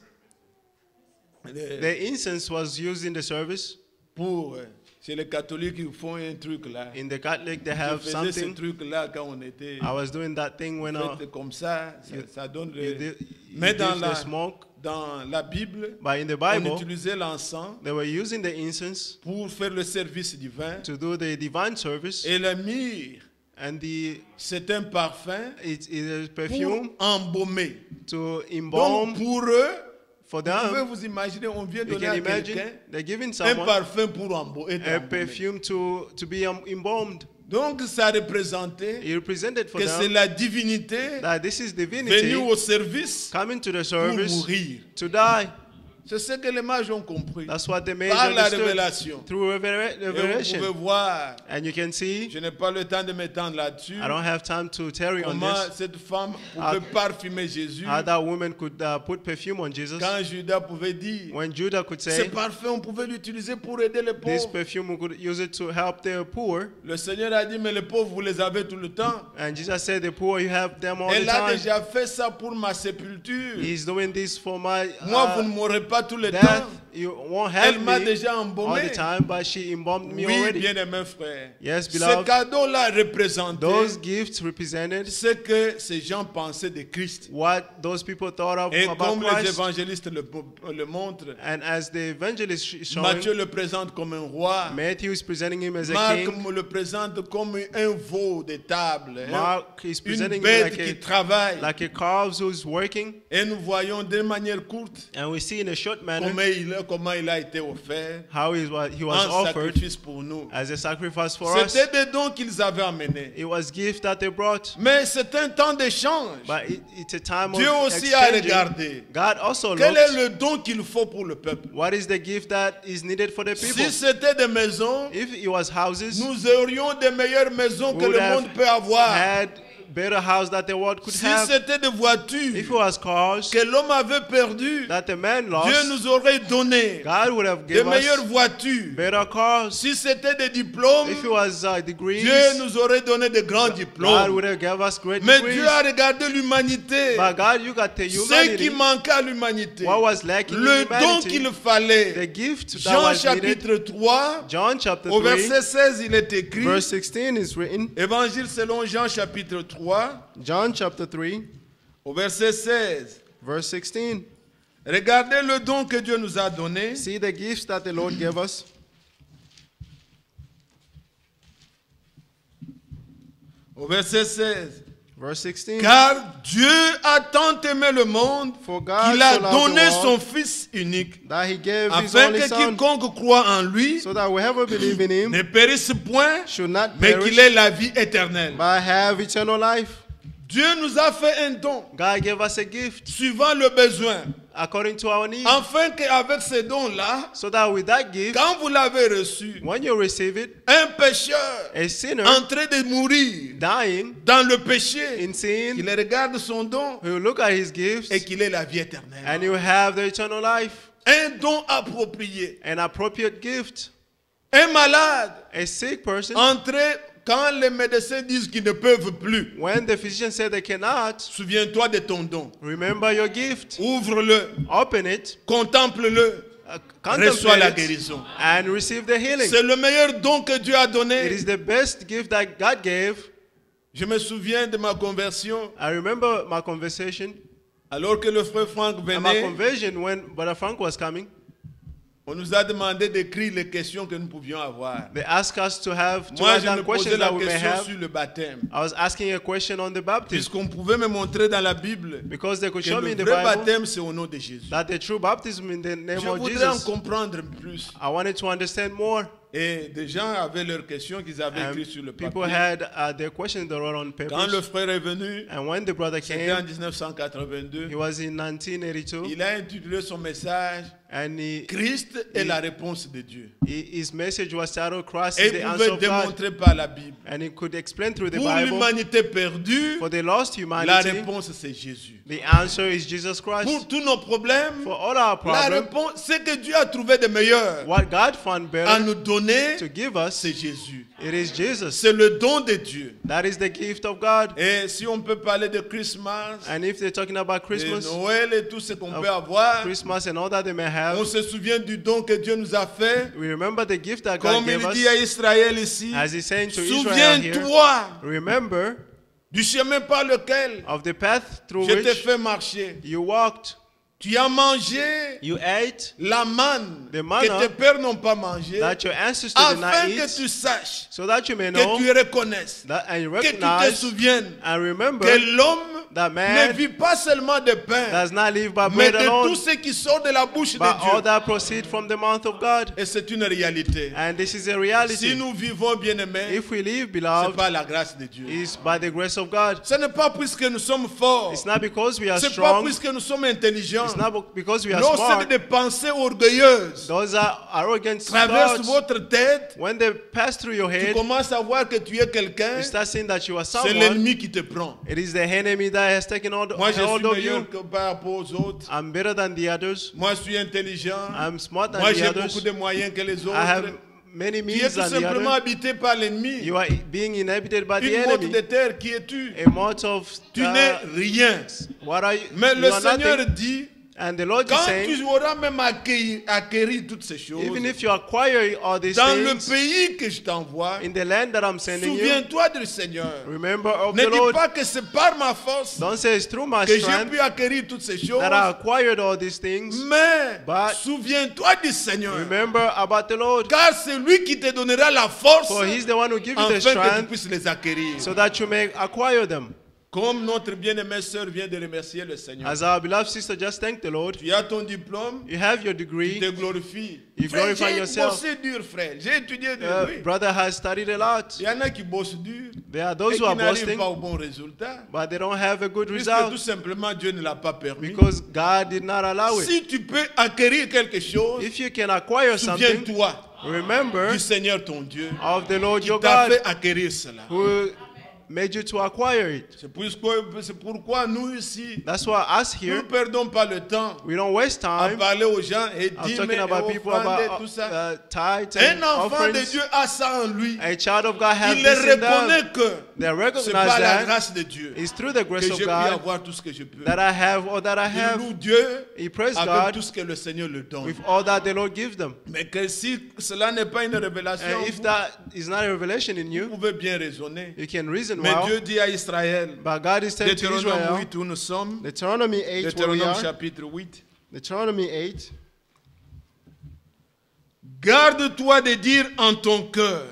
The incense was used in the service. pour chez les catholiques ils font un truc là. In the Catholic, they Je have faisais ce something. truc là quand on était I was doing that thing when fait comme ça, ça donne you le... did- Mais you dans give la, the smoke. dans la Bible, But in the on Bible, utilisait l'encens they were using the incense pour faire le service divin. to do the divine service. Et la myrrhe, And c'est un parfum it is a pour perfume embaumer. to Donc embalm pour eux, for vous pouvez them. vous imaginer, on vient You donner can à imagine quelqu'un they're giving un someone parfum pour embaumer. a perfume to be embalmed. Donc ça représentait He represented for que c'est them la divinité that this is venue divinity au service coming to the pour service mourir. to die. C'est ce que les mages ont compris That's what the mage par la understood révélation. through Et vous pouvez revelation. voir, And you can see, je n'ai pas le temps de m'étendre là-dessus, I don't have time to tarry on comment this, cette femme pouvait parfumer Jésus how that woman could put perfume on Jesus. quand Judas pouvait dire, When Judah could ce say, parfum on pouvait l'utiliser pour aider les this pauvres. perfume we could use it to help the poor. Le Seigneur a dit, mais les pauvres, vous les avez tout le temps. And Jesus said, the poor, you have them all the Elle a time. déjà fait ça pour ma sépulture. He's doing this for my Moi, vous ne m'aurez pas tout le death. temps. You won't Elle have m'a me déjà all embaumé. the time, but she embalmed me Oui, already. bien-aimés frères. Yes, Ce beloved. cadeau-là représentait Those gifts represented ce que ces gens pensaient de Christ. what those people thought of Et about comme les Christ. évangélistes le montrent, And as the evangelist showing, Matthieu le présente comme un roi. Matthew is presenting him as a Marc king. me le présente comme un veau de table. Mark is Une presenting him bête qui like travaille. a calf who's working. Et nous voyons de manière courte And we see in a short manner comment il a été offert how he was en offered sacrifice pour nous. as a sacrifice for us. C'était des dons qu'ils avaient amenés. It was gift that they brought. Mais c'est un temps d'échange. But it's a time Dieu of aussi a exchanging. regardé. God also Quel est looked le don qu'il faut pour le peuple? what is the gift that is needed for the people. Si c'était des maisons, If it was houses, nous aurions des meilleures maisons que would le have monde peut avoir. had better house that the world could Si have. c'était des voitures If it was cars que l'homme avait perdues, that the man Dieu lost, nous aurait donné God would have des given meilleures us voitures. better cars. Si c'était des diplômes, If it was degrees, Dieu nous aurait donné de grands God diplômes. would have given us great Mais degrees. Dieu a regardé l'humanité. But God, you got the Ce humanity. qui manquait à l'humanité. What was lacking in Le don humanity, qu'il fallait. the gift that Jean was chapitre needed. 3, John chapter au 3, verset 16, il est écrit. verse 16 is written. Évangile selon Jean chapitre 3, John chapter 3, au verset 16. verse 16. Regardez le don que Dieu nous a donné. See the gifts that the Lord gave us. Au verset 16. Verse 16. Car Dieu a tant aimé le monde For God qu'il a so loved donné the son world Fils unique, that he gave his afin only que son, quiconque croit en lui so that whoever believe in him ne périsse point, should not mais perish, qu'il ait la vie éternelle. but have eternal life. Dieu nous a fait un don God gave us a gift suivant le besoin, according to our need, afin qu'avec ces dons-là, so that with that gift, quand vous l'avez reçu, when you receive it, un pécheur a sinner en train de mourir dying dans le péché, in sin, qu'il regarde son don he will look at his gifts et qu'il ait la vie éternelle. and he will have the eternal life. Un don approprié. An appropriate gift. Un malade A sick person, entrer quand les médecins disent qu'ils ne peuvent plus. when the physician said they cannot, Souviens-toi de ton don. remember your gift, Ouvre-le, open it, contemple-le, reçois la contemplate it, guérison. and receive the healing. C'est le meilleur don que Dieu a It donné. is the best gift that God gave. Je me souviens de ma conversion. I remember my conversation. Alors que le frère Franck At my venait, conversion, when Brother Frank was coming, on nous a demandé d'écrire les questions que nous pouvions avoir. they asked us to Moi, write je down me questions posais la that we may question have. sur le baptême. I was asking a question on the baptism Puisqu'on pouvait me montrer dans la Bible because they could que show me le in the vrai Bible baptême, c'est au nom de Jésus. that the true baptism in the name Je of voudrais en Jesus. comprendre plus. I wanted to understand more. Et des gens avaient leurs questions qu'ils avaient And écrites sur le people papier. had their questions they wrote on Quand le papers. frère est venu, And when the brother c'était en came, 1982, he was in 1982, il a intitulé son message and Christ est la réponse de Dieu. his message was titled Christ Et is il the answer pouvait of God. démontrer par la Bible. And he could explain through the Pour Bible, l'humanité perdue, for the lost la humanity, réponse c'est Jésus. the answer is Jesus Pour Christ. tous nos problèmes, For all our la problems, réponse, c'est que Dieu a trouvé de meilleurs what God found à better nous donner, to give us, c'est Jésus. it is Jesus. C'est le don de Dieu. That is the gift of God. Et si on peut parler de Christmas, And if they're talking about de Christmas, Noël et tout ce qu'on of peut avoir, Christmas and all that they may on have, se souvient du don que Dieu nous a fait. we remember the gift that God Comme gave il dit à us. Israël ici, As he's saying to Israel here, souviens-toi remember du chemin par lequel of the path through je t'ai which fait marcher. you walked, Tu as mangé you ate, la manne The manna que tes pères n'ont pas mangé, that your ancestors did not afin que eat, tu saches, so that you may que know, tu reconnaisses, that, and you que tu te recognize souviennes and remember que l'homme that ne man vit pas seulement de pain, does not live by mais bread de alone, tout ce qui sort de la bouche but de all Dieu. that proceed from the mouth of God. Et c'est une réalité. And this is a Si reality. nous vivons bien aimés, If we live, c'est beloved, par la grâce de Dieu. it's by the grace of God. Ce n'est pas puisque nous sommes forts, It's not because we are c'est pas strong. puisque nous sommes intelligents. It's not because we are Lorsque smart. des pensées orgueilleuses Those are arrogant traversent thoughts. votre tête, When they pass through your tu head, commences à voir que tu es quelqu'un, you start seeing that you are c'est someone. l'ennemi qui te prend. It is the enemy that has taken hold Moi, je suis of meilleur you. que par rapport aux autres. I'm better than the others. Moi, je suis intelligent. I'm smart than Moi, the j'ai others. beaucoup de moyens que les I have autres. many Tu es means tout than the simplement others. habité par l'ennemi. You are being inhabited by the Une motte de enemy. terre qui es-tu? A mort of Tu n'es rien. what are you? Mais You le are Seigneur nothing. dit, And the Lord is quand saying, tu auras même acquéri toutes ces choses, even if you acquire all these dans le things pays que je t'envoie, in the land that I'm sending you, souviens-toi du Seigneur. remember of Ne the dis Lord. pas que c'est par ma force Don't say it's through my que j'ai strength pu acquérir toutes ces choses, that I acquired all these things. mais But souviens-toi du Seigneur. Remember about the Lord, Car c'est lui qui te donnera la force for He's the one who gives you afin the que tu strength puisses les acquérir. so that you may acquire them. Comme notre bien-aimée sœur vient de remercier le Seigneur. As our beloved sister just thanked the Lord, Tu as ton diplôme, you have your tu degree. te glorifies. You Frère, glorify j'ai yourself. bossé dur, frère. J'ai étudié dur. Oui. Brother has studied a lot. Il y en a qui bossent dur There are et those qui who are n'arrivent boasting, pas au bon résultat. but they don't have a good Puisque tout result simplement Dieu ne l'a pas permis. because God did not allow it. Si tu peux acquérir quelque chose, If you can acquire something, souviens-toi remember du Seigneur ton Dieu of the Lord qui your t'a God fait acquérir cela. who made you to acquire it. C'est pourquoi nous ici, That's why us nous ne here, perdons pas le temps we don't waste à time. parler aux gens et I'm dire talking mais about people offrandes et about tout ça. tithes Un and enfant de offerings. Dieu a ça en lui. A child of God has Il this in them. reconnaît que They c'est recognize par la that grâce de Dieu it's through the que grace j'ai of pu God avoir tout ce que je peux. that I have all that I Il have. loue Dieu He praise avec God tout ce que le Seigneur lui donne. with all that the Lord gives them. Mais que si cela n'est pas une révélation, And if that is not a revelation in vous you, pouvez bien raisonner. you can reason Mais well. Dieu dit à Israël, But God is saying to Deutéronome Israel, 8 où nous sommes, Deuteronomy 8 where we Deutéronome are, chapitre 8, Deuteronomy 8, garde-toi de dire en ton cœur,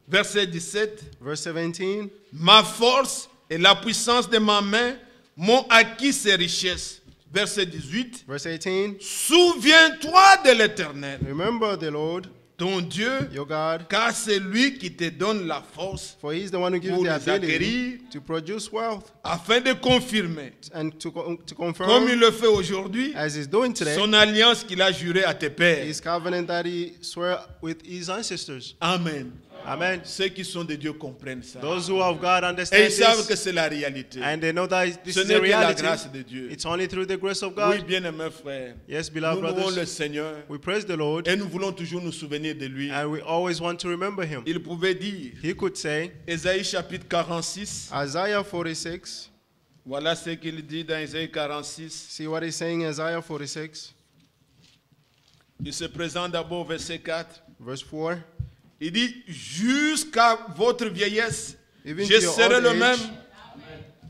verset 17, verse 17, ma force et la puissance de ma main m'ont acquis ces richesses. Verset 18, verse 18, souviens-toi de l'Éternel, remember the Lord, ton Dieu, your God, car c'est lui qui te donne la force for He is the one who gives pour the les ability acquérir to produce wealth afin de confirmer, and to comme il confirm, le fait aujourd'hui, as He's doing today, son alliance qu'il a jurée à tes pères. His covenant that He swore with His ancestors. Amen. Amen. Ceux qui sont de Dieu comprennent ça. Those who have God Et understand ils savent que this, c'est la réalité. and they know that this Ce is n'est a que la reality. grâce de Dieu. It's only through the grace of Oui, God. bien-aimés frères, Yes, nous beloved louons le brothers, Seigneur we praise the Lord, et nous voulons toujours nous souvenir de lui. and we always want to remember Him. Il pouvait dire, He could say, Ésaïe chapitre 46, Isaiah 46, voilà ce qu'il dit dans Ésaïe 46. see what He's saying, Isaiah 46, Il se présente d'abord au verset 4. verse 4. Il dit, jusqu'à votre vieillesse, Even je to your serai old le age, même.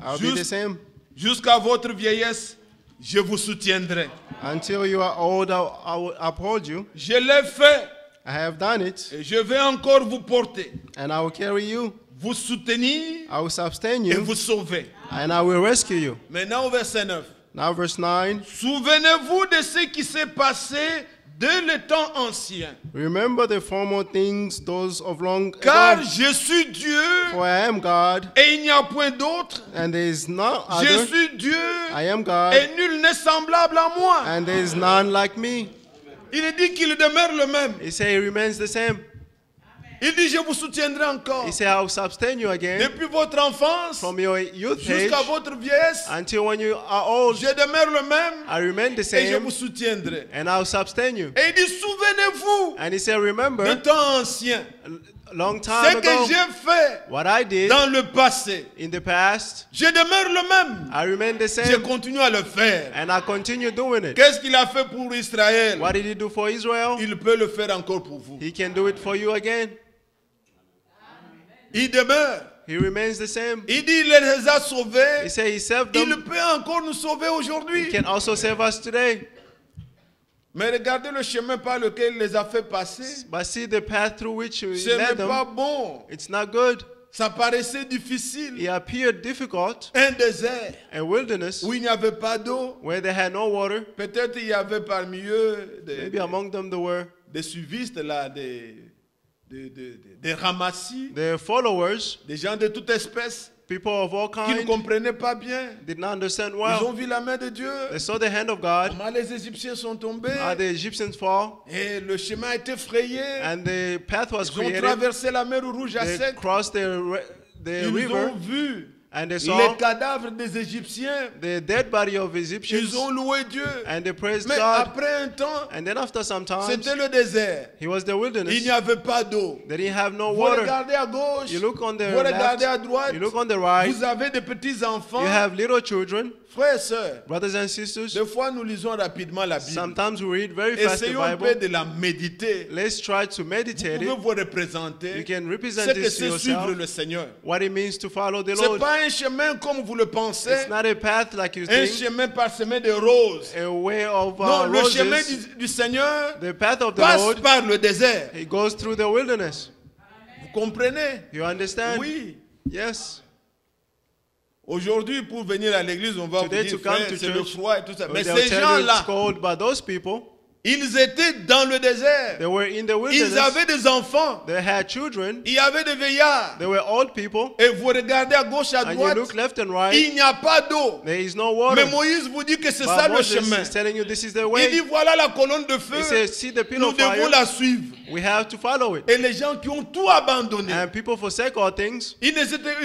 I'll be the Just- same. Jusqu'à votre vieillesse, je vous soutiendrai. Until you are old, I will uphold you. Je l'ai fait I have done it, et je vais encore vous porter, and I will carry you. vous soutenir I will sustain et you, vous sauver. and I will rescue you. Maintenant au verset 9. Now verse 9. Souvenez-vous de ce qui s'est passé dès le temps ancien. Remember the former things, those of long Car ago. je suis Dieu For I am God, et il n'y a point d'autre. and there is none Je other. suis Dieu I am God, et nul n'est semblable à moi. and there is none like me. Il dit qu'il demeure le même. He said he remains the same. Il dit je vous soutiendrai encore. He said I will sustain you again Depuis votre enfance from your youth age jusqu'à votre vieillesse, until when you are old. je demeure le même I remain the et je same, vous soutiendrai. and I will sustain you. Et il dit souvenez-vous And he said, de remember, temps ancien. long Ce time que ago, j'ai fait what I did dans le passé, in the past, je demeure le même. I remain the Je same, continue à le faire. and I continue doing it. Qu'est-ce qu'il a fait pour Israël? What did he do for Israel? Il peut le faire encore pour vous. He can do it for you again. Il demeure. He remains the same. Il dit il les a He sauvés. said he saved Il them. peut encore nous sauver He aujourd'hui. can also save us today. Mais regardez le chemin par lequel il les a fait passer. But see the path through which he Ce n'est led pas them. bon. It's not good. Ça paraissait difficile. It appeared difficult. Un désert A wilderness où il n'y avait pas d'eau. where they had no water. Peut-être il y avait parmi eux Maybe among them there were des suivistes, là, des ramassis, their followers, des gens de toute espèce people of all qui ne kinds, comprenaient pas bien. did not understand Ils ont well. vu la main de Dieu. They saw the hand of God. Comment les Égyptiens sont tombés. How the Egyptians fall, Et le chemin a été frayé. and the path was Ils ont created. traversé la mer Rouge à They sec. crossed the Ils river, ont vu and they les saw cadavres des Égyptiens. the dead body of Egyptians, Ils ont loué Dieu. and they praised Mais God. après un temps, And then after some time, c'était le désert. he was the Il wilderness. n'y avait pas d'eau. They didn't have no Vous water. regardez à gauche, You look on the vous regardez à left, droite, you look on the right, vous avez des petits enfants. you have little children, Frères et sœurs, brothers and sisters. des fois nous lisons rapidement la Bible. Sometimes we read very fast the Essayons un peu Bible. de la méditer. Let's try to Vous meditate pouvez it. vous représenter You can represent ce que this to c'est suivre yourself, le Seigneur. what it means to follow the Ce n'est Lord. pas un chemin comme vous le pensez, It's not a path like you un think, chemin parsemé de roses. a way of Non, le chemin roses. du Seigneur The path of the passe Lord, par le désert. it goes through the wilderness. Vous comprenez? You understand? Oui. Yes. Aujourd'hui, pour venir à l'église, on va vous Today dire, to come frère, to c'est le church, froid et tout ça. Mais They'll ces tell you it's gens-là, cold, but those people, ils étaient dans le désert. they were in the Ils wilderness. avaient des enfants. They had children. Il y avait des veillards. They were old people. Et vous regardez à gauche, à And you droite, look left and right. il n'y a pas d'eau. There is no water. Mais Moïse vous dit que c'est But ça le Moses chemin. is telling you this is the Il dit, way. voilà la colonne de feu. He says, see the pillar Nous of devons fire. la suivre. We have to follow it. Et les gens qui ont tout abandonné, And people forsake all things. ils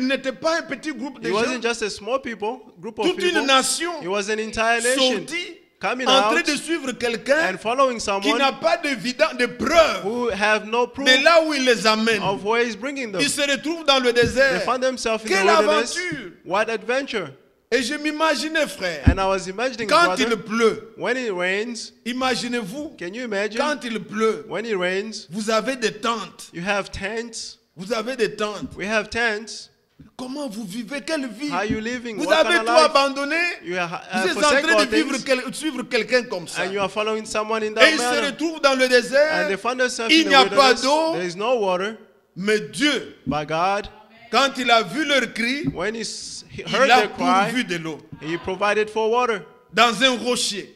n'étaient pas un petit groupe de It gens. wasn't just a small group of Toute people. une nation It was an entire nation sortie coming en train out de suivre quelqu'un and following qui someone n'a pas de preuves who have no proof de là où il les amène. of where he's bringing them. Ils se retrouvent dans le They désert. found themselves in the Quelle wilderness. aventure! What adventure. Et je m'imaginais, frère, And I was imagining, quand brother, il pleut, when it rains, imaginez-vous, can you imagine? quand il pleut, When it rains, vous avez des tentes. you have tents. Vous avez des tentes. We have tents. Comment vous vivez? Quelle vie? How are you living? Vous What avez kind tout of life? abandonné. You are Vous êtes en forsake train all de vivre things, suivre quelqu'un comme ça. and you are following someone in Et that ils se manner. retrouvent dans le And désert. they find themselves Il in the n'y a pas wilderness. d'eau. There is no water. Mais Dieu, But God, quand il a vu leur cri, when he il heard a their cry, pourvu de l'eau. he provided for water Dans un rocher,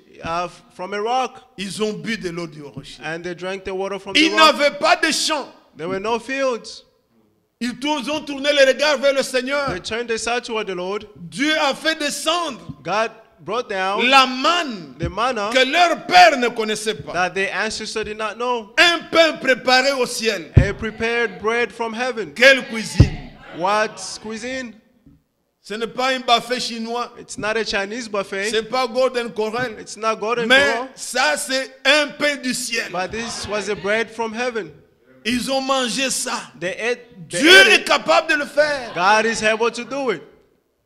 from a rock, ils ont bu de l'eau du rocher. and they drank the water from the Ils rock. n'avaient pas de champ. There were no fields. Ils ont tourné les regards vers le Seigneur. They turned aside toward the Lord. Dieu a fait descendre God brought down la manne the manna que leur père ne connaissait pas. that their ancestors did not know. Un pain préparé au ciel. A prepared bread from heaven. Quelle cuisine! What cuisine? Ce n'est pas un buffet chinois. It's not a Chinese buffet. C'est pas Golden Corral. It's not golden Mais corral. ça, c'est un pain du ciel. But this was a bread from heaven. Ils ont mangé ça. They ate Dieu est it. capable de le faire God is able to do it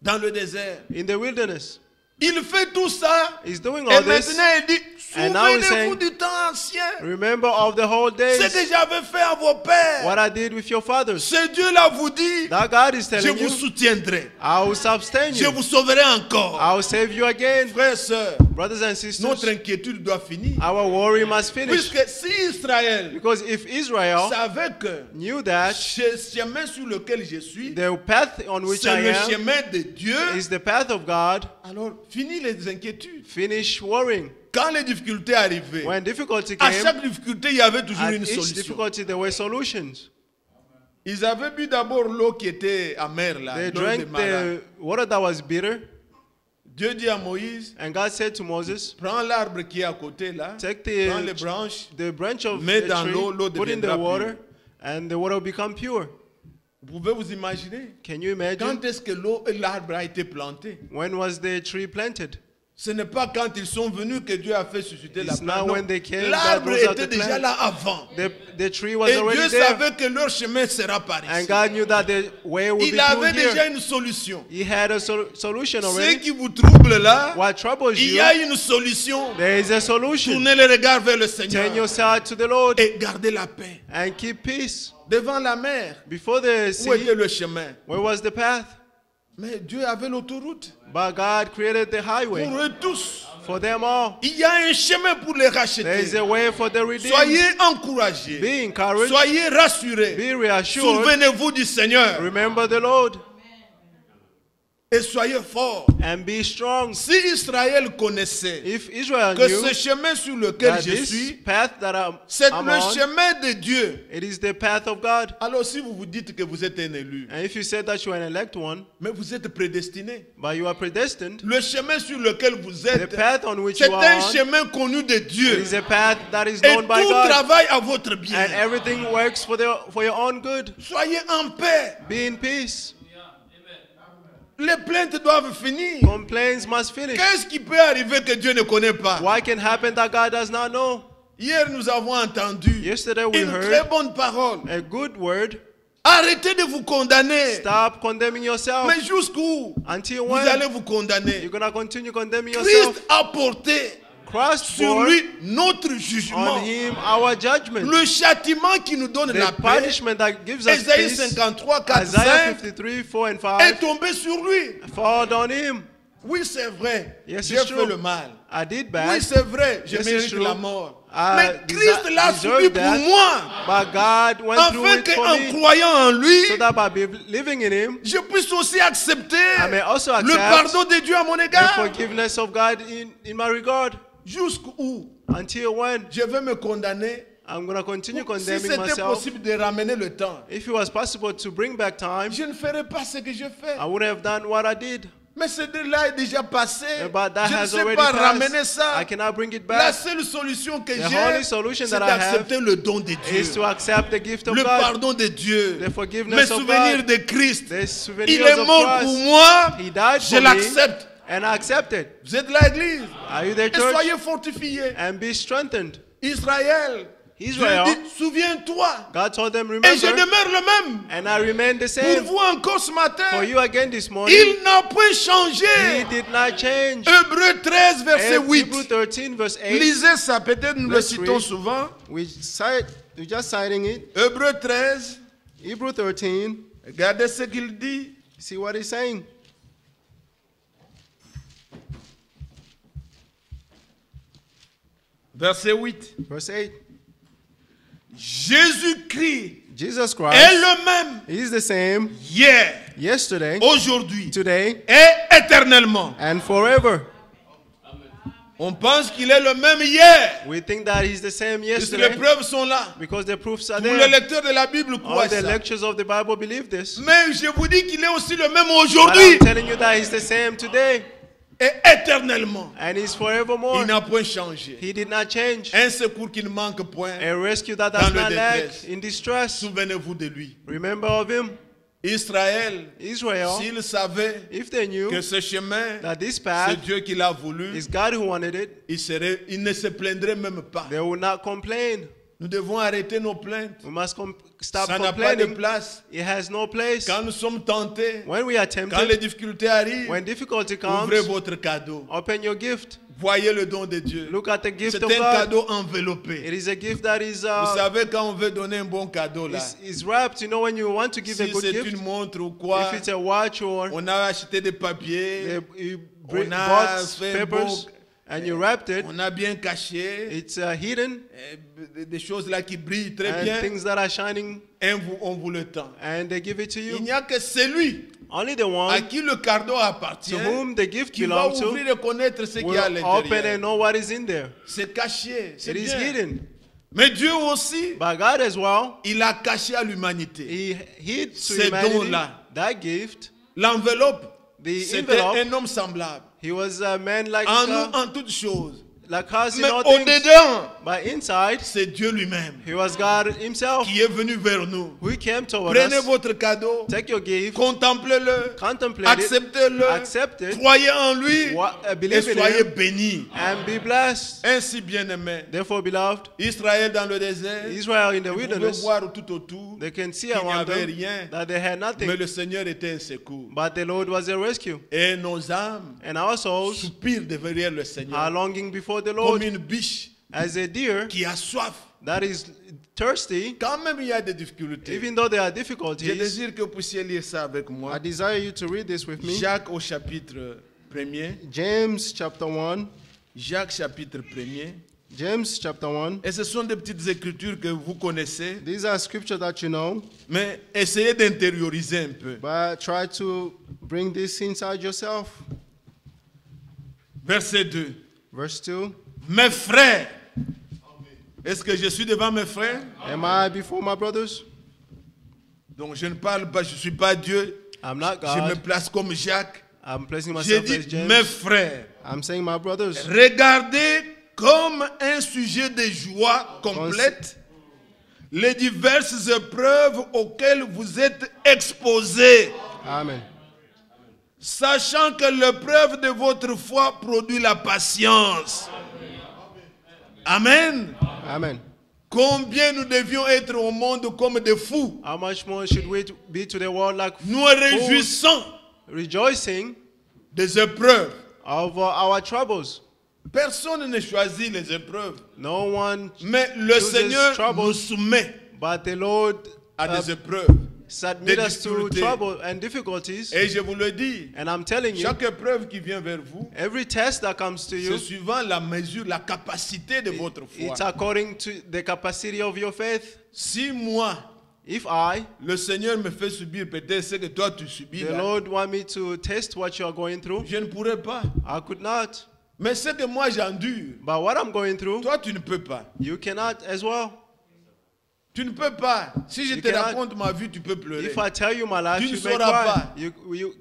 dans le désert. in the wilderness. Il fait tout ça. He's doing Et all this. maintenant, il dit, And now he's souvenez-vous saying, du temps ancien. remember of the whole Ce days, que j'avais fait à vos pères. what I did with your fathers. Ce Dieu-là vous dit, That God is je telling vous you, soutiendrai. I will sustain Je you. vous sauverai encore. I will save you again. Frères et sœurs, Brothers and sisters, notre inquiétude doit finir. our worry must finish. Puisque si Israël Because if Israel savait que knew that ce chemin sur lequel je suis, the path on which c'est I le am chemin de Dieu, is the path of God, alors fini les inquiétudes. finish worrying. Quand les difficultés arrivaient, When difficulty à came, chaque difficulté, il y avait toujours at une each solution. difficulty there were solutions. Ils avaient bu d'abord l'eau qui était amère, là, They l'eau drank de Mara. the water that was bitter, Dieu dit à Moïse, and God said to Moses, prends l'arbre qui est à côté là, take prends les branches, the branch of mets the dans tree, l'eau, l'eau put in the deviendra water, and the water will become pure. vous pouvez vous imaginer Can you imagine? quand est-ce que l'arbre a été planté? When was the tree planted? Ce n'est pas quand ils sont venus que Dieu a fait susciter la It's plante. not Non. when they came L'arbre that rose out était the déjà plant. là avant. The tree was Et already Dieu there, savait que leur chemin sera par and ici. God knew that the way would be Il avait through déjà here. une solution. He had a solution Ce already. qui vous trouble là, What troubles il y you, a une solution. there is a solution. Tournez les regards vers le Turn Seigneur yourself to the Lord et gardez la paix. and keep peace. Devant la mer, Before the où était sea, le chemin? where was the path? Mais Dieu avait l'autoroute But God created the highway pour eux tous. for them all. Il y a un chemin pour les There is racheter. a way for the redeemed. Soyez encouragés. Be encouraged. Soyez rassurés. Be reassured. Souvenez-vous du Seigneur Remember the Lord et soyez forts. and be strong. Si Israël connaissait If Israel que knew ce chemin sur lequel that je this suis, path that c'est I'm le on, chemin de Dieu. it is the path of God. Alors si vous vous dites que vous êtes un élu, And if you said that you are an elect one, mais vous êtes prédestiné. but you are predestined, Le chemin sur lequel vous the êtes, path on which c'est you un are on, chemin connu de it Dieu. is a path that is Et known by tout God. travaille à votre bien. And everything works for your own good. Soyez en paix. Be in peace. Les plaintes doivent finir. Complaints must finish. Qu'est-ce qui peut arriver que Dieu ne connaît pas? What can happen that God does not know? Hier, nous avons entendu Yesterday we une heard très bonne parole. a good word. Arrêtez de vous condamner. Stop condemning yourself. Mais jusqu'où Until vous when allez vous condamner? you're going to continue condemning yourself. Christ a porté Christ sur bore lui notre jugement. on him our judgment. Le châtiment qui nous donne la The paix, punishment that gives us Ésaïe peace, 53, 4, Isaiah 5, 53, 4 and est 5, tombé sur lui. fall on him. Oui, c'est vrai. Yes, J'ai it's fait true. le mal. I did Oui, bad, c'est vrai. Je Yes, mérite it's true. la mort. I Mais Christ l'a deserve subi pour that. moi. but God went through Afin it for qu'en me, croyant en lui, so that by believing in him, je puisse aussi accepter I may also le accept pardon de Dieu à mon the égard. forgiveness of God in my regard. Jusqu'où Until when je vais me condamner? I'm going to continue Si condemning c'était myself. possible de ramener le temps, If it was possible to bring back time, je ne ferais pas ce que je fais. I would have done what I did. Mais ce là est déjà passé. But that Je ne has sais already pas ramener passed. ça. I cannot bring it La back. seule solution que The j'ai, only solution c'est that I have d'accepter le don de Dieu. is to accept the gift of Le God, pardon de Dieu. the Mes forgiveness of souvenirs God, de Christ. the Il souvenirs est of mort pour Christ. moi. He died Je for me, l'accepte. and I accept it. Vous êtes là, Église. Are you the Et church? soyez fortifiés. And be strengthened. Israël. Israel. Dieu dit, souviens-toi. God told them, Et je remember, demeure le même. and I remain the Pour same vous encore ce matin. for you again this morning. Il n'a point He changé. did not change. Hébreux 13, verset 8. Hebrews 13, verse 8. Lisez ça, peut-être nous le Let's citons read. souvent. We're just citing it. Hébreux 13, Hebrews 13. regardez ce qu'il dit. See what he's saying. Verset 8. Verse 8. Jésus-Christ Jesus est Christ le même is the same hier, yesterday, aujourd'hui today, et éternellement. and forever. On pense qu'il est le même hier. We think that he's the same Puisque les yesterday preuves sont là. because the proofs are Tous les there. lecteurs de la Bible croient All the ça. lectures of the Bible believe this. Mais je vous dis qu'il est aussi le même But aujourd'hui I'm telling you that he's the same today et éternellement. and he's forevermore. Il n'a point changé. He did not change. Un secours qui ne manque point. A rescue that Dans does le not lack détresse. in distress. Souvenez-vous de lui. Remember of him. Israël, Israel, s'il savait if they knew que ce chemin, that this c'est path Dieu qui l'a voulu, is God who wanted it, il ne se plaindrait même pas. they would not complain. Nous devons arrêter nos plaintes. We must stop Ça n'a pas de complaining. place. It has no place. Quand nous sommes tentés, When we are quand les tempted, difficultés arrivent, when difficulty comes, ouvrez votre cadeau. open your gift. Voyez le don de Dieu. Look at the gift C'est of un God. cadeau enveloppé. It is a gift that is Vous savez, quand on veut donner un bon cadeau, là, is wrapped. You know, when you want to give a si good c'est gift, une montre ou quoi, if it's a watch or on a acheté des papiers, you on a bought fait un papers beau- and you wrapped it, on a bien caché, it's hidden des choses là qui brillent très and bien, things that are shining, et on vous le tend. and they give it to Il you. n'y a que celui Only the à one qui le cadeau appartient to whom the gift qui va belongs ouvrir to et connaître ce qu'il y a à will open and l'intérieur. know what is in there. C'est caché, c'est It is bien. hidden. Mais Dieu aussi, But God as well, il a caché à l'humanité. He hid to Ces humanity dons-là. that gift. L'enveloppe, The c'était envelope, un homme semblable. he was a man like En nous, en toutes choses. us in Mais all things. au-dedans, But inside, c'est Dieu lui-même he was God himself qui est venu vers nous. who came toward Prenez us. votre cadeau, Take your gift, contemplez-le, contemplate it, acceptez-le, accept it, croyez en lui et believe in soyez him, bénis. and be blessed. Ainsi, bien-aimés, Therefore, beloved, Israël dans le désert, Israel in the vous pouvez wilderness, voir tout autour they can see qu'il n'y around avait them rien, that they had mais nothing, le Seigneur était un secours. but the Lord was a rescue. Et nos âmes And our souls soupirent derrière le are Seigneur longing before the comme Lord une biche as a deer qui a soif. that is thirsty, Quand même il y a des difficultés. even though there are Je difficulties. désire que vous puissiez lire ça avec I moi. desire you to read this with me. Jacques au chapitre 1er. James chapter 1. Jacques chapitre 1er. James chapter 1. Et ce sont des petites écritures que vous connaissez, These are scriptures that you know, mais essayez d'intérioriser un peu. but try to bring this inside yourself. Verset 2. Verse 2. Mes frères, est-ce que je suis devant mes frères? Am I before my brothers? Donc je ne parle pas, je ne suis pas Dieu. I'm not Je me God. place comme Jacques. I'm placing J'ai myself as dit James. mes frères. I'm saying my brothers. Regardez comme un sujet de joie complète les diverses épreuves auxquelles vous êtes exposés, Amen. sachant que l'épreuve de votre foi produit la patience. Amen. Amen. Combien nous devions être au monde comme des fous, How much more should we be to the world like nous réjouissons rejoicing des épreuves. over our troubles? Personne ne choisit les épreuves, No one, mais le chooses Seigneur troubles, nous soumet but the Lord à des uh, épreuves. submit des us to difficultés. trouble and difficulties. Et je vous le dis, And I'm telling you, chaque épreuve qui vient vers vous, every test that comes to you, c'est suivant la mesure, la capacité de votre foi. it's according to the capacity of your faith. Si moi, If le Seigneur me fait subir peut-être ce que toi tu subis, the là, Lord want me to test what you are going through, je ne pourrais pas. I could not. Mais ce que moi j'endure, But what I'm going through, toi tu ne peux pas. you cannot as well. Tu ne peux pas. Si je You te cannot- raconte ma vie, tu peux pleurer. If I tell you my life, Tu ne you may sauras cry. pas. You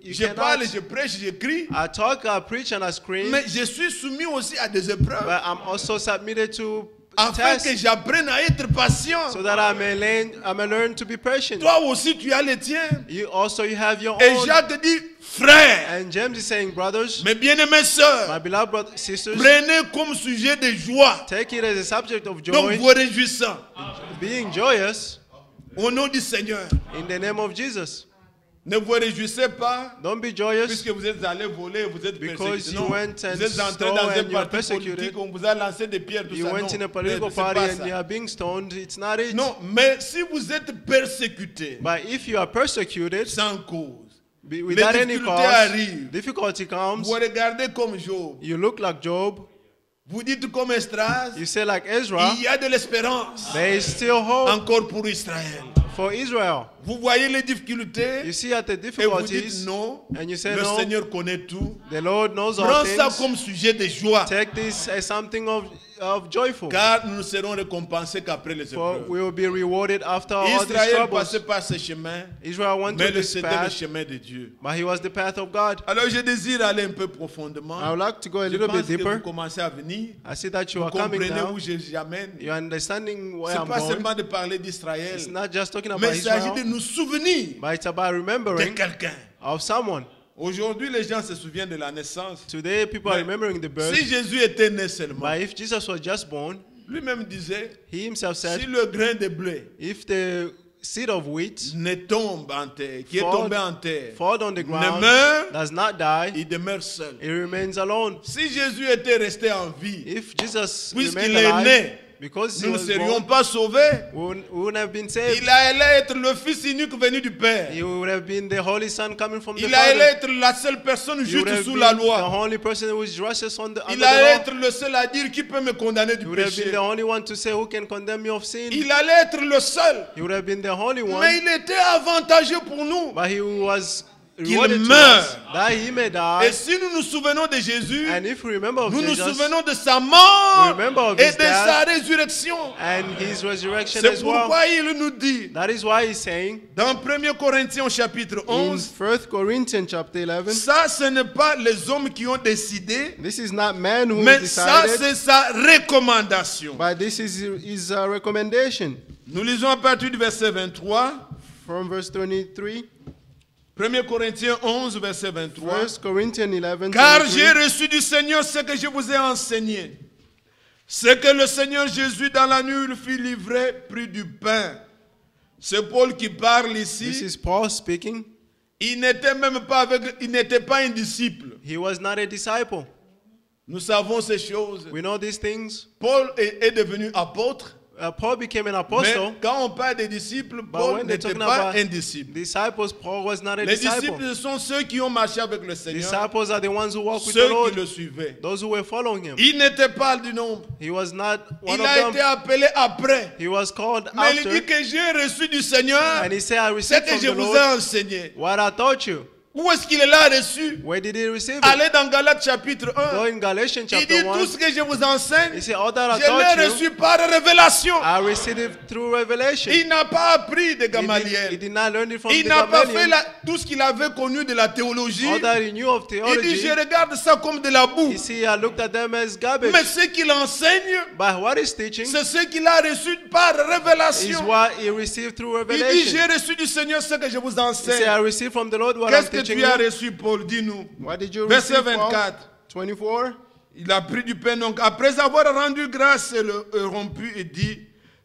Je parle, cannot. je prêche, je crie, I talk, I preach, and I scream. mais je suis soumis aussi à des épreuves But I'm also submitted to afin tests que j'apprenne à être patient. so that I may learn to be patient. Toi aussi tu as les tiens. You have your Et own. Jacques dit, frère, And James is saying, brothers, mes bien-aimées my sœurs, beloved brothers, sisters, prenez comme sujet de joie, take it as a subject of donc joy, vous réjouissant, being joyous au nom du Seigneur. in the name of Jesus. Ne vous réjouissez pas Don't be joyous puisque vous êtes allés voler, vous êtes Because persécutés. you Non, went and vous êtes entrés stole dans un and you are parti persecuted. politique, on vous a lancé des pierres, tout You ça. went in a Non, political c'est party pas and ça. you are being stoned. It's not it. Non, mais si vous êtes persécutés But if you are persecuted sans cause, without any difficultés cause, arrivent. difficulty comes. vous regardez comme Job, You look like Job. vous dites comme Esdras, You say like Ezra. il y a de l'espérance There is still hope encore pour Israël. for Israel. Vous voyez les difficultés You see at the et vous dites difficulties, non, and you say le no. Seigneur connaît tout. The Lord knows all Prends ça things. comme sujet de joie, Take this as something of joyful. car nous ne serons récompensés qu'après les For épreuves. we will be rewarded after all these Israël troubles. passait par ce chemin, Israel went mais to this c'était le path, chemin de Dieu. but he was the path of God. Alors je désire aller un peu profondément. I would like to go a Je little bit pense que deeper. vous commencez à venir. I see that you Vous are coming comprenez now. où j'amène. You're understanding where Ce n'est I'm pas going. seulement de parler d'Israël, It's not just talking mais about il s'agit de Israel, nous souvenir but it's about de remembering quelqu'un. of someone. Aujourd'hui, les gens se souviennent de la naissance. Today, people are Mais remembering the birth. si Jésus était né seulement, But if Jesus was just born, Lui-même disait, He himself said, si le grain de blé if the seed of wheat ne tombe en terre, qui est Fall- tombé en terre, fall on the ne ground, meurt, does not die, il demeure seul. it remains alone. Si Jésus était resté en vie, If Jesus puisqu'il remained est alive, né, because he nous ne was serions born, pas sauvés. we wouldn't have been saved. Il allait être le Fils unique venu du Père. He would have been the Holy Son coming from the Il allait Father. être la seule personne He would juste have sous been la the loi. only person who is righteous under Il the allait law. être le seul à dire qui peut me condamner du He would have been péché. the only one to say who can condemn me of sin. Il allait être le seul. He would have been the only Mais one. il était avantageux pour nous. But he was Qu'il rewarded to meure. us that he may Et die. si nous nous souvenons de Jésus, And if we remember of nous nous Jesus souvenons de sa mort We remember of et his de death. sa résurrection. and his resurrection C'est as well, pourquoi il nous dit that is why he's saying dans 1 Corinthiens chapitre in 11, 1 Corinthians chapter 11, ça ce n'est pas les hommes qui ont décidé, this is not man who mais ça decided, c'est sa recommandation. but this is his recommendation. Nous lisons à partir du verset 23, From verse 23, 1 Corinthiens 11, verset 23. 1 Corinthians 11, Car 23. j'ai reçu du Seigneur ce que je vous ai enseigné. Ce que le Seigneur Jésus dans la nuit il fut livré, prit du pain. C'est Paul qui parle This ici. is Paul speaking. Il n'était même pas il n'était pas un disciple. He was not a disciple. Nous savons ces choses. We know these things. Paul est devenu apôtre. Paul became an Mais apostle. quand on parle des disciples, But Paul when they're n'était talking pas about un disciple. disciples, Paul was not a Les disciple. disciples ce sont ceux qui ont marché avec le Seigneur, Disciples are the ones who walk with ceux the qui Lord, le suivaient. those who were following him. Il n'était pas du nombre. He was not one Il of a them. été appelé après. He was called Mais il after, dit que j'ai reçu du Seigneur and he said, I ce received que from je the vous ai Lord enseigné. what I taught you. Où est-ce qu'il l'a reçu? Where did he receive it? Allez dans Galates chapitre Go 1. in Galatians Il chapter dit tout 1. ce que je vous enseigne, He said, all that I je taught l'ai you, reçu par révélation. I received it through revelation. Il n'a pas appris de He Gamaliel. did not learn it from Il the n'a pas fait Gamaliel. tout ce qu'il avait connu de la théologie. All that he knew of Il dit, theology, je regarde ça comme de la boue. you see, I looked at them as garbage. Mais ce qu'il enseigne, But what he's teaching c'est ce qu'il a reçu par is révélation. what he received through Il dit, revelation. j'ai reçu du Seigneur ce que je vous He said, I enseigne. received from the Lord what I'm Qu'est-ce que teaching tu as you. reçu, Paul? Dis-nous. What did you Verset receive, Paul? 24. 24. Il a pris du pain, donc après avoir rendu grâce et le rompu, et dit,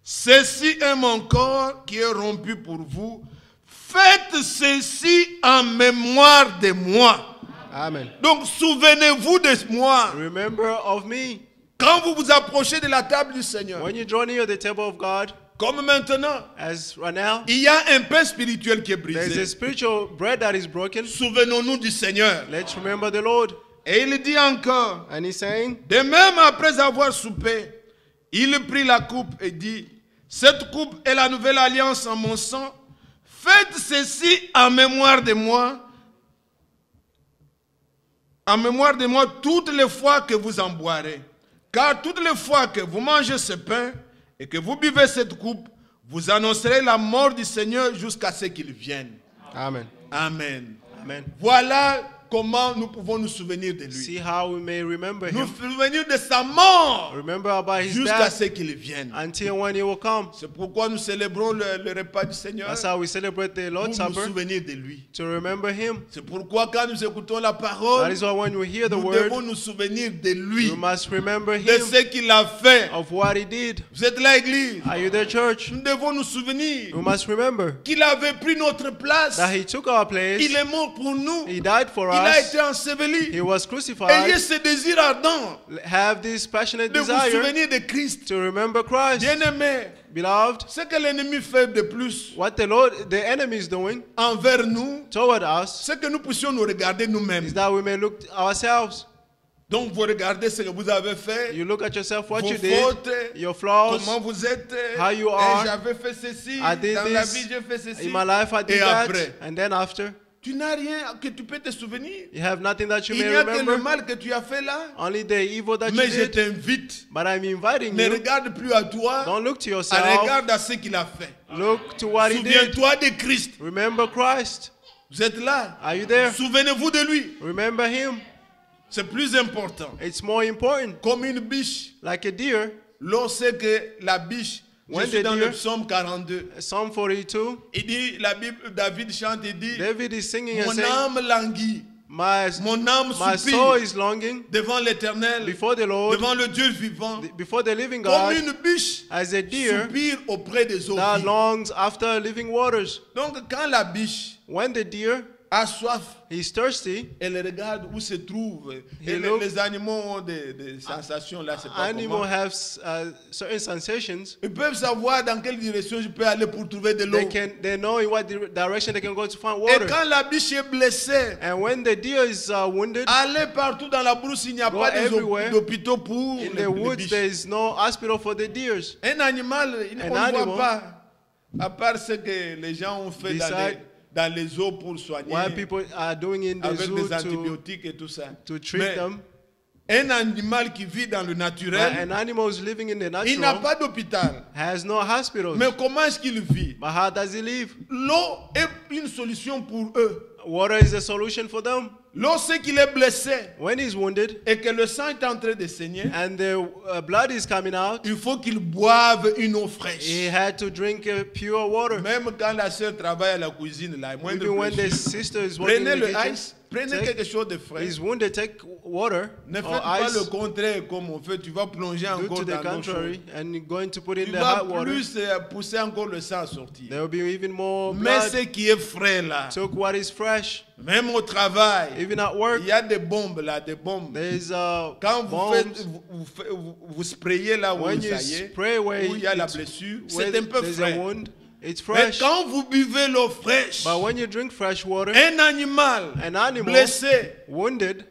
ceci est mon corps qui est rompu pour vous. Faites ceci en mémoire de moi. Amen. Donc souvenez-vous de moi. Remember of me. Quand vous vous approchez de la table du Seigneur, When you draw near the table of God, comme maintenant, as right now, il y a un pain spirituel qui est there's a brisé. spiritual bread that is broken. Souvenons-nous du Seigneur. Let's remember the Lord. Et il dit encore, And he's saying, de même après avoir soupé, il prit la coupe et dit, cette coupe est la nouvelle alliance en mon sang. Faites ceci en mémoire de moi. En mémoire de moi toutes les fois que vous en boirez. Car toutes les fois que vous mangez ce pain et que vous buvez cette coupe, vous annoncerez la mort du Seigneur jusqu'à ce qu'il vienne. Amen. Amen. Amen. Voilà comment nous pouvons nous souvenir de lui. See how we may remember Nous him. souvenir de sa mort Remember about his jusqu'à death ce qu'il vienne. until when he will come. C'est pourquoi nous célébrons le repas du Seigneur That's how we celebrate the pour Lord's nous Supper, souvenir de lui. to remember him. C'est pourquoi quand nous écoutons la That parole, is why when we hear the nous word, devons nous souvenir de lui, we must remember de him, ce qu'il a fait. of what he did. Vous êtes là, Église. Are you there, church? Nous devons nous souvenir We must remember qu'il avait pris notre place. that he took our place. Il est mort pour nous. He died for Il a us. été enseveli. He was Ayez crucified. ce désir ardent Have this passionate de vous desire souvenir de Christ. to remember Christ. Bien-aimé, Beloved, ce que l'ennemi fait de plus what the enemy is doing envers nous, toward us c'est que nous puissions nous regarder nous-mêmes. is that we may look at ourselves. Donc vous regardez ce que vous avez fait, You look at yourself, what vos you did, fautes, your flaws. comment vous êtes, how you et are. j'avais fait ceci, I did dans la this. vie j'ai fait ceci, In my life, I did et that. après. And then after, Tu n'as rien que tu peux te souvenir. you have nothing that you Il may n'y a que le remember, mal que tu as fait là. only the evil that you Mais je did. t'invite, But I'm inviting ne you, regarde plus à toi, don't look to yourself, regarde à ce qu'il a fait. look to what he did. Souviens-toi de Christ. Remember Christ. Vous êtes là. Are you there? Souvenez-vous de lui. Remember him. C'est plus important. It's more important. Comme une biche. Like a deer, Lorsque la biche, je When suis the dans deer- le psaume 42. Psalm 42, Il dit, la Bible, David chante et dit, David is singing and mon saying, âme languit Mon âme my soul soupire is longing devant l'Éternel, before the Lord, devant le Dieu vivant, before the living comme God, une biche as a deer soupire auprès des eaux that vives. longs after living waters. Donc quand la biche When the deer a soif, is thirsty, elle regarde où se trouve. He Et look- les animaux ont des sensations là, c'est pas animals comment. have certain sensations. Ils peuvent savoir dans quelle direction je peux aller pour trouver de l'eau. They know in what direction they can go to find Et water. quand la biche est blessée, And when the deer is wounded, aller partout dans la brousse, il n'y a Go pas everywhere. d'hôpitaux pour in les the woods biches. there is no hospital for the deers. Un animal, on ne animal. voit pas, à part ce que les gens ont fait dans les eaux pour soigner, What people are doing in the avec zoo des to antibiotiques et tout ça. treat Mais them. un animal qui vit dans le But naturel, an animal is living in the il n'a natural pas d'hôpital. has no hospital. Mais comment est-ce qu'il vit? But how does he live? L'eau est une solution pour eux. Water is a solution for them. Lorsqu'il est blessé When he's wounded et que le sang est en train de saigner, and the blood is coming out, il faut qu'il boive une eau fraîche. he had to drink pure water. Même quand la sœur travaille à la cuisine, là, moins de Even when the blessure. sister is working Prenez in the le kitchen, ice, prenez take- quelque chose de frais. he's wounded, take water Ne faites or pas ice, le contraire comme on fait. Tu vas plonger do encore to the dans l'eau contrary, chaude. and you're going to put Tu in the vas hot water. plus pousser encore le sang à sortir. There will be even more Mais blood. ce qui est frais là, Took what is fresh, même au travail, even at work. il y a des bombes là, des bombes. There's Quand vous, faites, bombs. vous sprayez là où When you ça y est, spray where où il y a la it's- blessure, where c'est un peu there's a frais. wound, it's Mais fresh. quand vous buvez l'eau fraîche, But when you drink fresh water, un animal an animal blessé, wounded,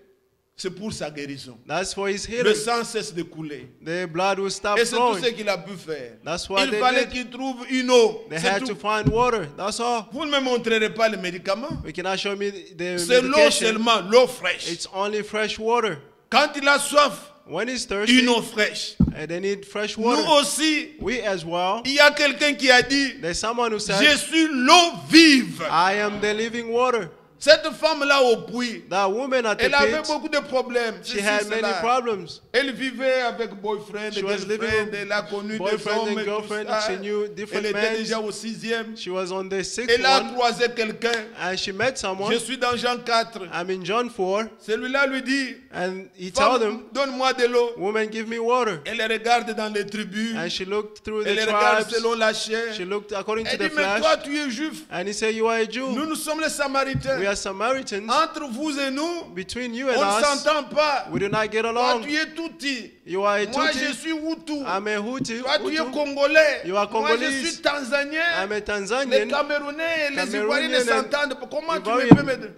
c'est pour sa guérison. that's for his Le healing. sang cesse de couler. The blood will stop Et c'est tout flowing. ce qu'il a pu faire. That's what Il they fallait did. qu'il trouve une eau. They C'est had tout. to find water. That's all. Vous ne me montrerez pas les médicaments. You cannot show me the C'est l'eau medication. seulement, l'eau fraîche. It's only fresh water. Quand il a soif, When he's thirsty, une eau fraîche. and they need fresh Nous water. aussi, We as well. il y a quelqu'un qui a dit, There's someone who said, je suis l'eau vive. I am the living water. Cette femme-là au puits, That woman at the elle avait pit, beaucoup de problèmes. she Ceci, had many cela. problems. Elle vivait avec boyfriend, She was living girlfriend, with elle a connu des boyfriend and hommes et tout girlfriend. ça. She knew Elle different était men. déjà au 6e. She was on the sixth Elle a one, croisé quelqu'un. and she met someone. Je suis dans Jean 4. I'm in John 4, Celui-là lui dit, and he told femme, him, donne-moi de l'eau. woman, give me water. Elle regarde dans les tribus. And she looked through the Elle regarde tribes. selon la chair. She looked according to Elle the dit, mais toi, flesh. tu es juif. And he said, you are a Jew. Nous sommes les Samaritains. We are Samaritans. Entre vous et nous, Between you on and ne us, s'entend pas. we do not get Toi, along. tu es Touti. You are a Moi, je Tuti. suis Hutu. I'm a Hutu. Toi, tu es Hutu. Congolais. You are Moi, je Congolese. suis Tanzanien. I'm a Les Tanzanian. Camerounais et les Cameroonian Ivoiriens ne and s'entendent pas. Comment tu Ivorian. peux me...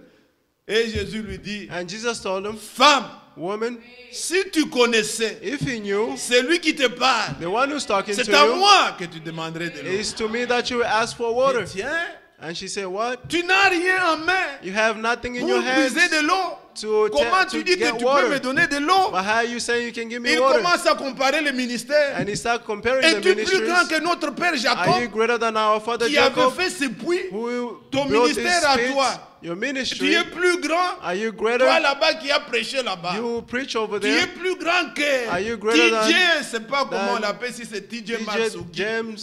Et Jésus lui dit, And Jesus told him, femme, woman, si tu connaissais if he knew, celui qui te parle, the one who's talking to c'est à you, moi que tu demanderais de l'eau. it's to me that you will ask for water. Tiens, And she said, what? tu n'as rien en main You have nothing in pour your hands puiser de l'eau. to, Comment to tu dis que get tu peux me water. donner de l'eau? But how are you saying you can give me Il water? commence à comparer les ministères. And he started comparing the Es-tu plus ministries. grand que notre père Are you Jacob greater than our father qui avait Jacob, fait ce puits? who Ton built this ministère à pit? toi. Your Tu ministry, es plus grand. are you Toi greater? là-bas qui a prêché là-bas. You preach over Tu es there. plus grand que Are you greater than- TJ, je sais pas comment on than l'appelle, si c'est TJ Maxx ou TJ James,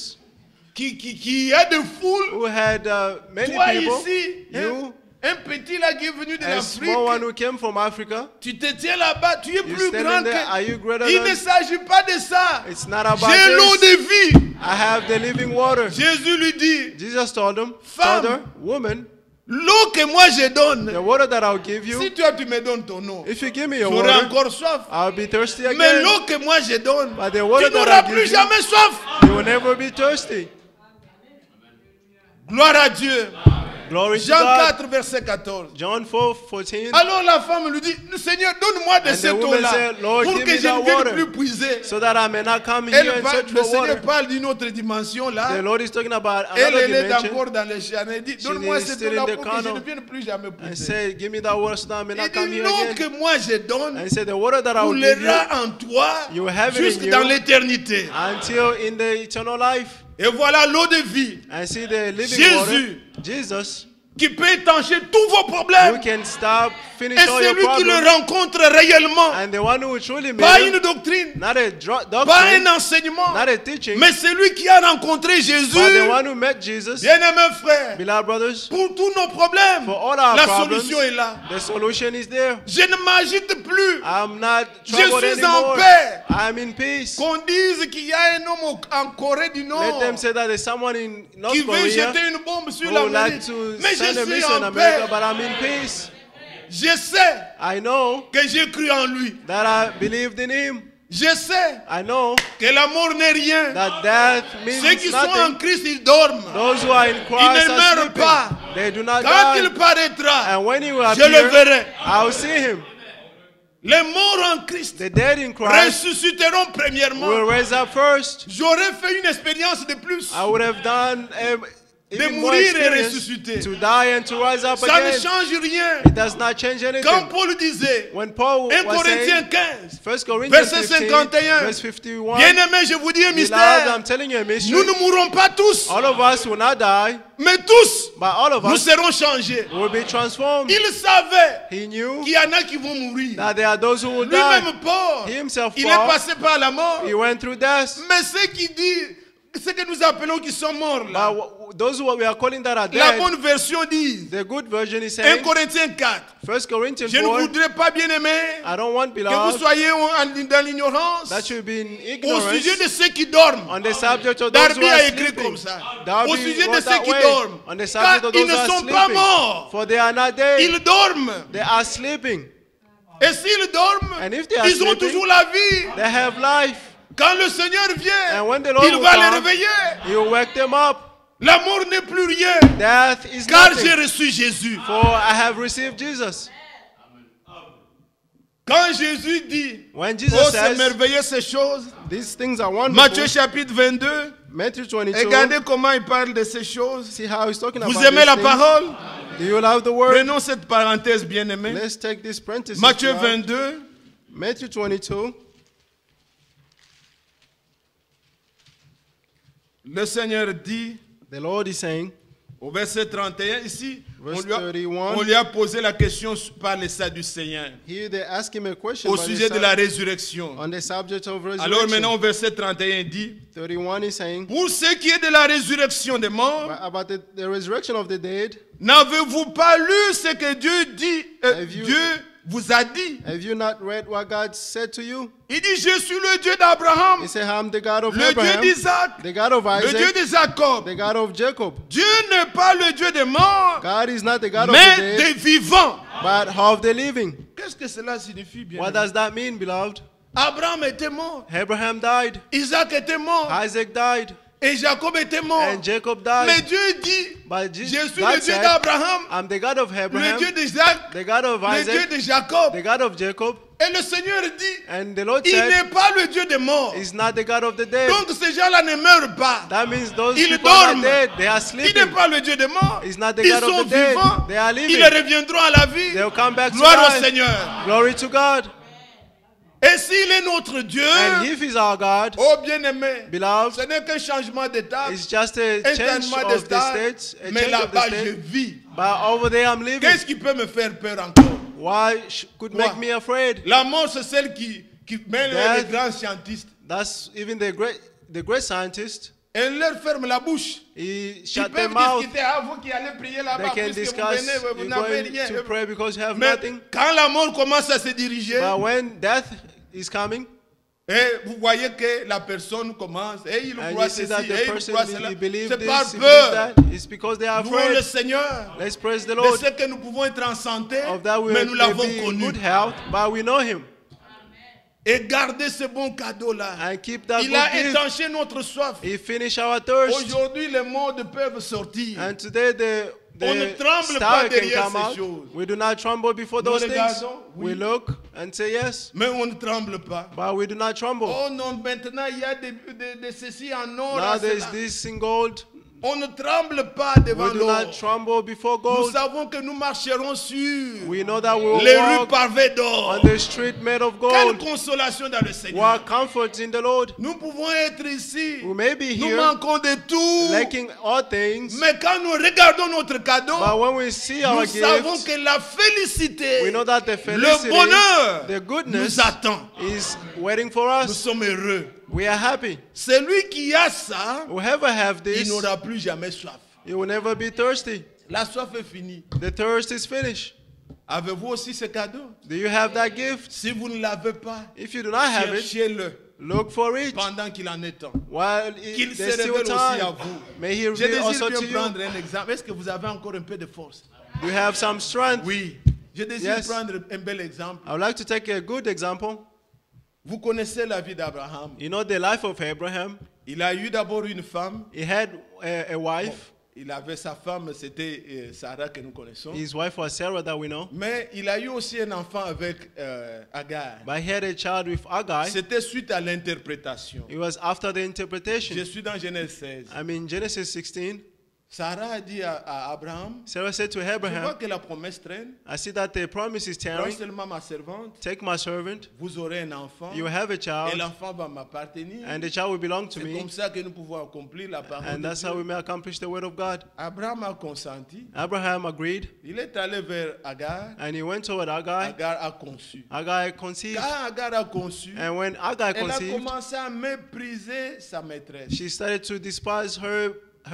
qui a de foules. who had many Toi people, ici, you, un petit là qui est venu de a small one l'Afrique, who came from Africa, tu te tiens là-bas, tu es you plus grand standing there, are que... you greater Il ne than? s'agit pas de ça. It's not about J'ai l'eau this. de vie. I have the living water. Jésus lui dit, Jesus told him, Femme, told her, woman, l'eau que moi je donne, the water that I'll give si you, toi tu me donnes ton eau, if you give me your j'aurai water, encore soif. I'll be thirsty Mais again. l'eau que moi je donne, But the water tu that n'auras I'll plus give you, jamais soif. you will never be thirsty. Gloire à Dieu. Glory to Jean God. 4, verset 14. John 4:14. Alors la femme lui dit, Seigneur, donne-moi de And the cette woman eau-là said, Lord, pour give que me je that ne vienne water. plus puiser. So that I may not come here and search Le for water. Seigneur parle d'une autre dimension The là. Lord is talking about Elle, another elle est dimension. encore dans les chiens. Elle dit, donne-moi is cette still eau-là in the pour que je ne carnal. vienne plus jamais And puiser. say, give me that water so that I may Il not come dit, here l'eau again. que moi je donne And he said, the water that I will give you coulera en toi you will have it in jusque you. dans l'éternité. until in the eternal life. Et voilà l'eau de vie. And see the living Jésus. water. Jesus, qui peut étancher tous vos who problèmes. can stop, Et finish all your celui qui le problems. rencontre réellement. And the one who will truly Pas make une it, doctrine, not a pas doctrine, un enseignement, not a teaching, mais celui qui a rencontré but the Jésus. one who met Jesus. Bien-aimés frères, Beloved brothers, pour tous nos problèmes, for all our la problems, solution est là. the solution is there. Je ne m'agite plus. I'm not Je troubled suis en anymore. paix. I'm in peace. Qu'on dise qu'il y a un homme en Corée du Let Nord them say that there's someone in North qui veut Korea jeter une bombe sur who would like l'Amérique. to Mais je send a suis mission in en America, paix. but I'm in peace. Je sais I know que j'ai cru en lui. that I believed in him. Je sais I know que la mort n'est rien. that death Ceux qui means sont en nothing. Christ, ils dorment. Those who are in Christ ne are meurent sleeping. pas. They do not Quand die. il paraîtra, And when he will je le appear, verrai. I'll see him. Les morts en Christ The dead in Christ ressusciteront premièrement. will raise up first. J'aurais fait une expérience de plus. I would have done even more mourir et experience ressusciter. to die and to rise up Ça ne again. change rien. It does not change Quand anything. Paul disait, When Paul 1 was Corinthiens saying, 15, 1 Corinthians verset 15, 51, verse 51, bien-aimé, je vous dis un Beloved, mystère. I'm telling you a mystery. Nous ne mourrons pas tous, All of us will not die, mais tous, but all of nous us serons changés. will be transformed. Il savait He knew qu'il y en a qui vont mourir. that there are those who will die. Lui-même, Paul, He himself, il est Paul, passé par la mort. he went through death. Mais ceux qui disent, ce que nous appelons qui sont morts là, Those who we are calling that are la dead, bonne version dit, the good version is 1 saying, Corinthiens 4, 1 Corinthians je ne 4, voudrais pas, bien aimé, I don't want, que vous beloved, soyez dans l'ignorance that you be in au ignorance sujet de ceux qui dorment. on the subject of those Darby who are a écrit sleeping. comme ça. Darby Au sujet de wrote ceux that qui way, dorment. on the Car subject of ils those ne who are sont pas sleeping. morts. For they are not dead, Ils dorment. they are sleeping. Et s'ils dorment, And if they are ils ont sleeping, toujours la vie. They have life. Quand le Seigneur vient, And when the Lord il will va les come, réveiller. He will wake them up. La mort n'est plus rien. Death is Car nothing. j'ai reçu Jésus. For I have received Jesus. Quand Jésus dit, When Jesus oh c'est says, merveilleux ces choses. these things are wonderful. Matthieu chapitre 22. Matthew 22. Regardez comment il parle de ces choses. See how he's talking Vous about aimez these la things? parole? Do you love the word? Prenons cette parenthèse bien aimée. Let's take this parenthesis Matthieu now. 22. Matthew 22. Le Seigneur dit The Lord is saying, au verset 31, ici, Verse on 31. lui a posé la question par les Sadducéens here they ask him a question au by the sujet de sub- la résurrection. on the subject of resurrection. Alors maintenant, au verset 31, il dit, 31 is saying, pour ce qui est de la résurrection des morts, about the resurrection of the dead, n'avez-vous pas lu ce que Dieu dit, Have you- Dieu vous a dit? have you not read what God said to you? Il dit, je suis le Dieu d'Abraham, He said, I'm the God of le Dieu Abraham, d'Isaac, the God of le Dieu Isaac, de Jacob. the God of Jacob. Dieu n'est pas le Dieu des morts, God is not the God of mais the dead, des vivants. but of the living. Qu'est-ce que cela signifie, bien What aimé? does that mean, beloved? Abraham était mort, Abraham died, Isaac était mort, Isaac died, et Jacob était mort. and Jacob Mais died. Dieu dit, But je suis God le Dieu said, d'Abraham, I'm the God of le Abraham, Dieu d'Isaac, the God of le Dieu Isaac, de Jacob. the God of Jacob. Et le Seigneur dit, And the Lord il said, n'est pas le Dieu des morts. He's not the God of the dead. Donc ces gens-là ne meurent pas. That means those Ils people are dorment. dead. They are Il n'est sleeping. pas le Dieu des morts. He's not the Ils God of sont the dead. vivants. They are living. Ils reviendront à la vie. They'll come back to Gloire au life. Seigneur. Glory to God. Et s'il est notre Dieu, And if He's our God, oh bien-aimé, beloved, ce n'est qu'un changement d'état, it's just a un change changement of the d'état, states, a mais change of the là-bas je state. vis. But over there I'm living. Qu'est-ce qui peut me faire peur encore? Why could Quoi? make me afraid? La mort, c'est celle qui mène les Death. grands scientistes. That's even the great scientist. Elle leur ferme la bouche. He Ils shut peuvent their mouth. discuter à vous qui allez prier They là-bas can puisque vous discuss. venez, vous You're n'avez going rien. to pray because you have Mais nothing. quand la mort commence à se diriger, But when death is coming, et vous voyez que la personne commence, et il and croit you see ceci, that et the il person croit cela. he believes C'est par this, he believes that, peur. it's because they are Louons le afraid. Seigneur Let's praise the de Lord ce que nous pouvons être en santé, of that we mais nous may l'avons be in connu. good health, but we know Him. Et gardez ce bon cadeau-là. And keep that Il a good gift. étanché notre soif. He finished our thirst. Aujourd'hui, les mondes peuvent sortir. And today the On ne tremble pas star can derrière come ces out. choses. We do not tremble before Nous those things. regardons, oui. We look and say yes, Mais on ne tremble pas. but we do not tremble. Oh non, maintenant il y a de ceci en or. Now en there's cela. this in gold, On ne tremble pas devant We do l'or. not tremble before Nous gold. savons que nous marcherons sur We know that we will les rues walk pavées d'or. on the street made of Quelle gold. consolation dans le Seigneur. What comfort in the Lord. Nous pouvons être ici. We may be Nous here manquons de tout. lacking all things, Mais quand nous regardons notre cadeau, but when we see our nous savons gifts, que la félicité, we know that the le felicity, bonheur the goodness nous attend. is waiting for Nous us. sommes heureux. We are happy. Celui qui a ça, Whoever have il this, n'aura plus jamais soif. you will never be thirsty. La soif est finie. The thirst is finished. Avez-vous aussi ce cadeau? Do you have that gift? Si vous ne l'avez pas, If you do not have it, cherchez-le look for it pendant qu'il en est temps. while Qu'il se there's still révèle aussi à time. vous. May He Je reveal désire also bien to you. prendre un exemple. Est-ce que vous avez encore un peu de force? Do you have some strength? Oui. Je désire Yes. prendre un bel exemple. I would like to take a good example. Vous connaissez la vie d'Abraham. You know the life of Abraham. Il a eu d'abord une femme. He had a wife. Il avait sa femme, c'était Sarah que nous connaissons. His wife was Sarah that we know. Mais il a eu aussi un enfant avec Agar. But he had a child with Agai. C'était suite à l'interprétation. It was after the Je interpretation. suis dans Genèse 16. I'm in Genesis 16. Sarah a dit à Abraham, Sarah said to je vois Abraham, que la promesse traîne. I see that the promise is Prends tearing. seulement ma servante. Take my servant. Vous aurez un enfant. You have a Et child. l'enfant va m'appartenir. And the child will belong to C'est me. comme ça que nous pouvons accomplir la parole And de that's how we Dieu. may accomplish the word of God. Abraham a consenti. Abraham agreed. Il est allé vers Agar. And he went toward Agai. Agar a conçu. Agai conceived. Quand Agar a conçu, And when Agai elle a conceived, commencé à mépriser sa maîtresse. she started to despise her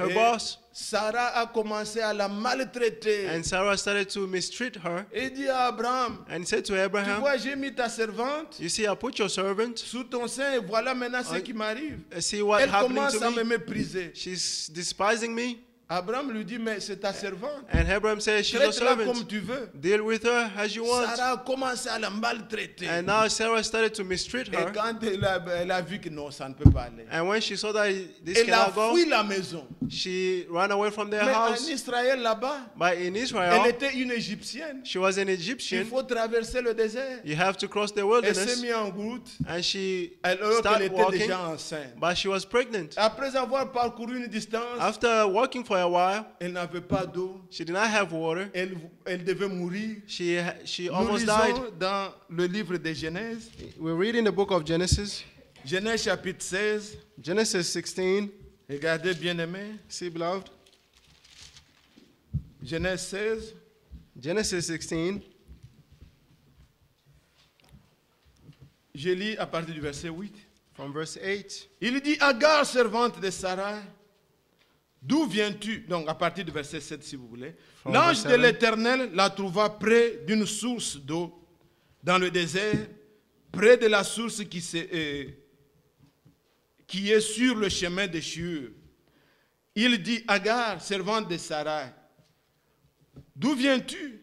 Et boss. Sarah a commencé à la maltraiter. And Sarah started to mistreat her. Et dit à Abraham, And said to tu Abraham, vois, j'ai mis ta servante you see, I put your servant. sous ton sein et voilà maintenant ce qui m'arrive. See what Elle happening commence à to me me. mépriser. She's despising me. Abraham lui dit, mais c'est ta servante. And Abraham says, she's your Traite-la comme servant. tu veux. Deal with her as you want. Sarah a commencé à la maltraiter. And now Sarah started to mistreat Et her. quand elle a vu que non, ça ne peut pas aller, And when she saw that this elle a cannot go, fui la maison. she ran away from their Mais en house. Israël là-bas, But in elle Israel, était une Égyptienne. she was an Il Egyptian. faut traverser le désert. You have to cross the Elle s'est wilderness. mise en route And she alors qu'elle started était walking, déjà enceinte. but she was pregnant. Après avoir parcouru une distance, After walking for a while, elle n'avait pas d'eau. she did not have water. Elle devait mourir. She Nous almost lisons died. dans le livre de Genèse, We read in the book of Genesis, Genèse chapitre 16. Genesis 16. Regardez bien aimé, See, beloved, Genèse 16. Genesis 16. Je lis à partir du verset 8. From verse 8. Il dit, Agar, servante de Sarah, d'où viens-tu? Donc à partir du verset 7 si vous voulez. From L'ange verse de 7. l'Éternel la trouva près d'une source d'eau dans le désert, près de la source qui est sur le chemin de Shur. Il dit, Agar, servante de Sarah, d'où viens-tu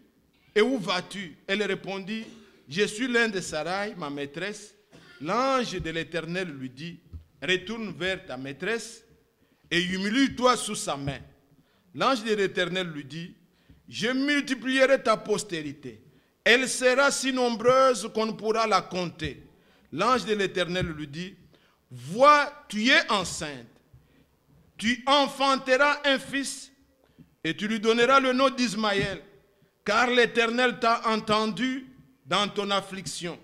et où vas-tu? Elle répondit, je suis l'un de Sarai, ma maîtresse. L'ange de l'Éternel lui dit, retourne vers ta maîtresse et humilie-toi sous sa main. L'ange de l'Éternel lui dit, je multiplierai ta postérité. Elle sera si nombreuse qu'on ne pourra la compter. L'ange de l'Éternel lui dit, vois, tu es enceinte. Tu enfanteras un fils et tu lui donneras le nom d'Ismaël, car l'Éternel t'a entendu dans ton affliction.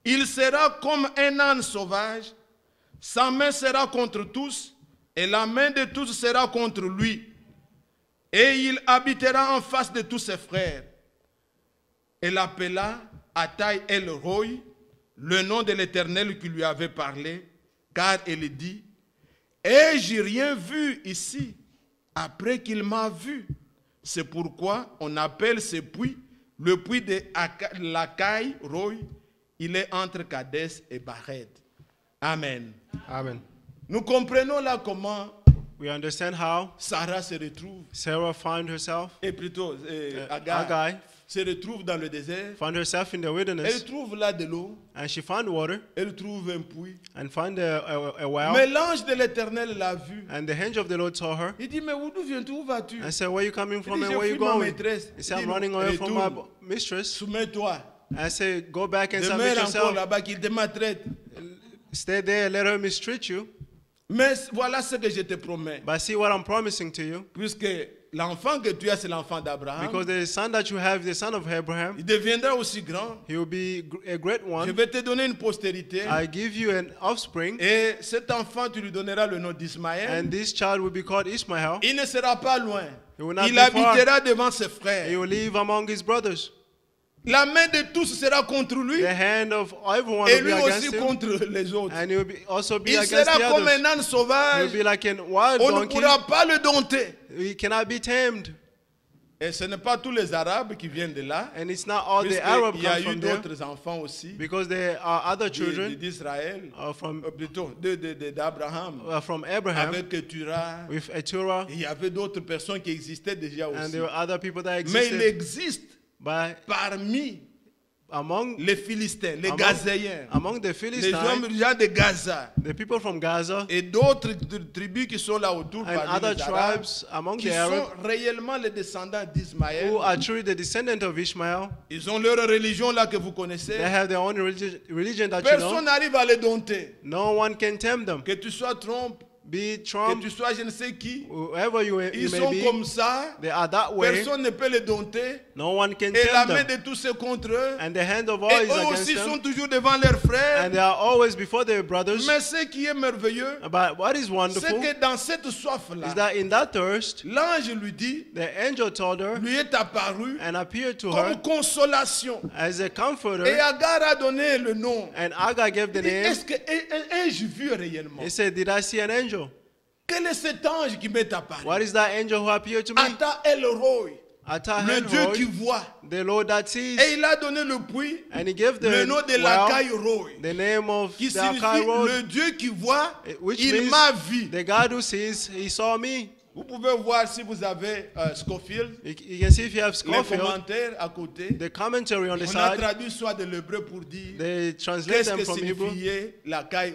Il sera comme un âne sauvage, sa main sera contre tous, et la main de tous sera contre lui. Et il habitera en face de tous ses frères. Elle appela Ataï El-Roi, le nom de l'Éternel qui lui avait parlé, car elle dit, ai-je rien vu ici, après qu'il m'a vu? C'est pourquoi on appelle ce puits le puits de Lacaï Roy. Il est entre Kadès et Bared. Amen. Amen. Nous comprenons là comment We understand how Sarah se retrouve, Sarah found herself, et plutôt Agar Agai se retrouve dans le désert. found herself in the Elle wilderness, trouve là de l'eau, and she found water elle trouve un puits. and found a well. Mais l'ange de l'Éternel l'a vue. And the angel of the Lord saw her Il dit, mais d'où viens-tu, où vas-tu? and said, where are you coming Il from dit, and j'ai where are you fui ma going? maîtresse. He said, Il I'm dit, running away from my retourne, mistress. soumets-toi. I said, go back and submit Demeure encore yourself. là-bas qu'il te maltraite. Stay there, let her mistreat you. Mais voilà ce que je te promets. But see what I'm promising to you. Puisque l'enfant que tu as, c'est l'enfant d'Abraham. Because the son that you have, the son of Abraham, Il deviendra aussi grand. he will be a great Je one. vais te donner une postérité. I give you an offspring, Et cet enfant, tu lui donneras le nom d'Ismaël. and this child will be called Ishmael. Il ne sera pas loin. He will not Il be far. habitera devant ses He frères. will live among his brothers. La main de tous sera contre lui. The hand of everyone Et will lui be aussi against him, contre les autres. and he will also be Il against sera the comme un others. âne He sauvage. will be like a wild On ne donkey. pourra pas le dompter. He cannot be tamed. Et ce n'est pas tous les Arabes qui viennent de là. And it's not all the Arab Il y a come eu from there, d'autres enfants aussi because there are other children d'Israël, from plutôt d'Abraham, from Abraham avec Keturah. with Eturah, Il y avait d'autres personnes qui existaient déjà and aussi. there were other people that Mais il existed. existe But parmi among les Philistins, les Gazéens, among the les Philistines, hommes gens de Gaza the people from Gaza, et d'autres tribus qui sont là autour and parmi other les Arabes, tribes among qui the sont Arabs, réellement les descendants d'Ismaël. who are truly the descendant of Ishmael. Ils ont leur religion là que vous connaissez. They have their own religion that you Personne know. n'arrive à les dompter. No one can tame them. Que tu sois Trump, Be que Trump, tu sois je ne sais qui, whoever you ils may sont be, comme ça. they are that way. Personne ne peut les dompter. No one can Et la tame main them. de tous c'est contre eux. And the hand of all Et is eux against aussi sont them. toujours devant leurs frères. And they are always before their brothers. Mais ce qui est merveilleux, But what is c'est wonderful que dans cette is soif-là, that in that thirst, l'ange lui dit, the angel told her lui est apparu and appeared to her comme consolation. as a Et comforter. Agar a donné le nom. And Agar gave the Il dit, name. est-ce que ai-je vu réellement? He said, did I see an angel? Quel est cet ange qui m'est apparu? What is that angel who appeared to me? Ata El Roi, Ata le Dieu qui Henroi, voit. the Lord that sees. Et il a donné le puits, And he gave le the nom de well, l'Akai Roi, the name of qui the Akai signifie road, le Dieu qui voit, which il means m'a vu. the God who sees, he saw me. Vous pouvez voir si vous avez Scofield, You can see if you have les Scofield, commentaires à côté. the commentary on the On a side, traduit soit de l'hébreu pour dire they translate qu'est-ce them que from Hebrew signifiait l'Akai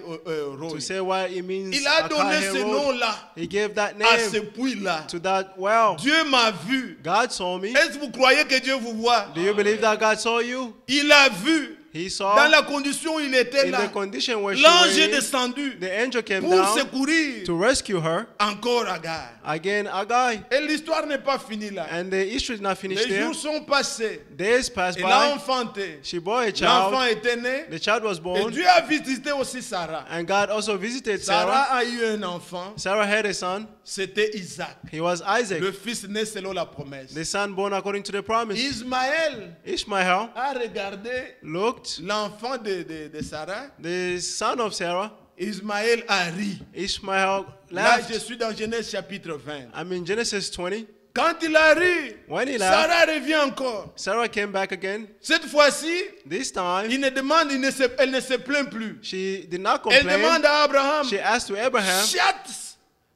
Roi. to say what it means. Il a donné Akai ce road. nom-là He gave that à ce name puits-là. to that well. Dieu m'a vu. God saw me. Est-ce que vous croyez que Dieu vous voit? Do you believe that God saw you? Il a vu. He Dans saw la condition où il était in là. the condition where she L'ange was est in, descendu the angel came pour down secourir to rescue her. encore Agar. Again, Agai. Et l'histoire n'est pas finie là. And the issue is not finished Les there. jours sont passés. Days passed Elle a by. enfanté. She bore a L'enfant child. était né. The child was Et born. Dieu a visité aussi Sarah. And God also visited Sarah Sarah. a eu un enfant. Sarah had a son. C'était Isaac. He was Isaac, Le fils né selon la promesse. the son born according to the promise. Ismaël Ishmael a regardé looked, l'enfant de Sarah. the son of Sarah. Ismaël a ri. Ishmael Là, je laughed. suis dans Genèse chapitre 20. I'm in Genesis 20. Quand il a ri, When he laughed, Sarah revient encore. Sarah came back again. Cette fois-ci, This time, elle ne se plaint plus. she did not Elle complain. demande à Abraham, She asked to Abraham,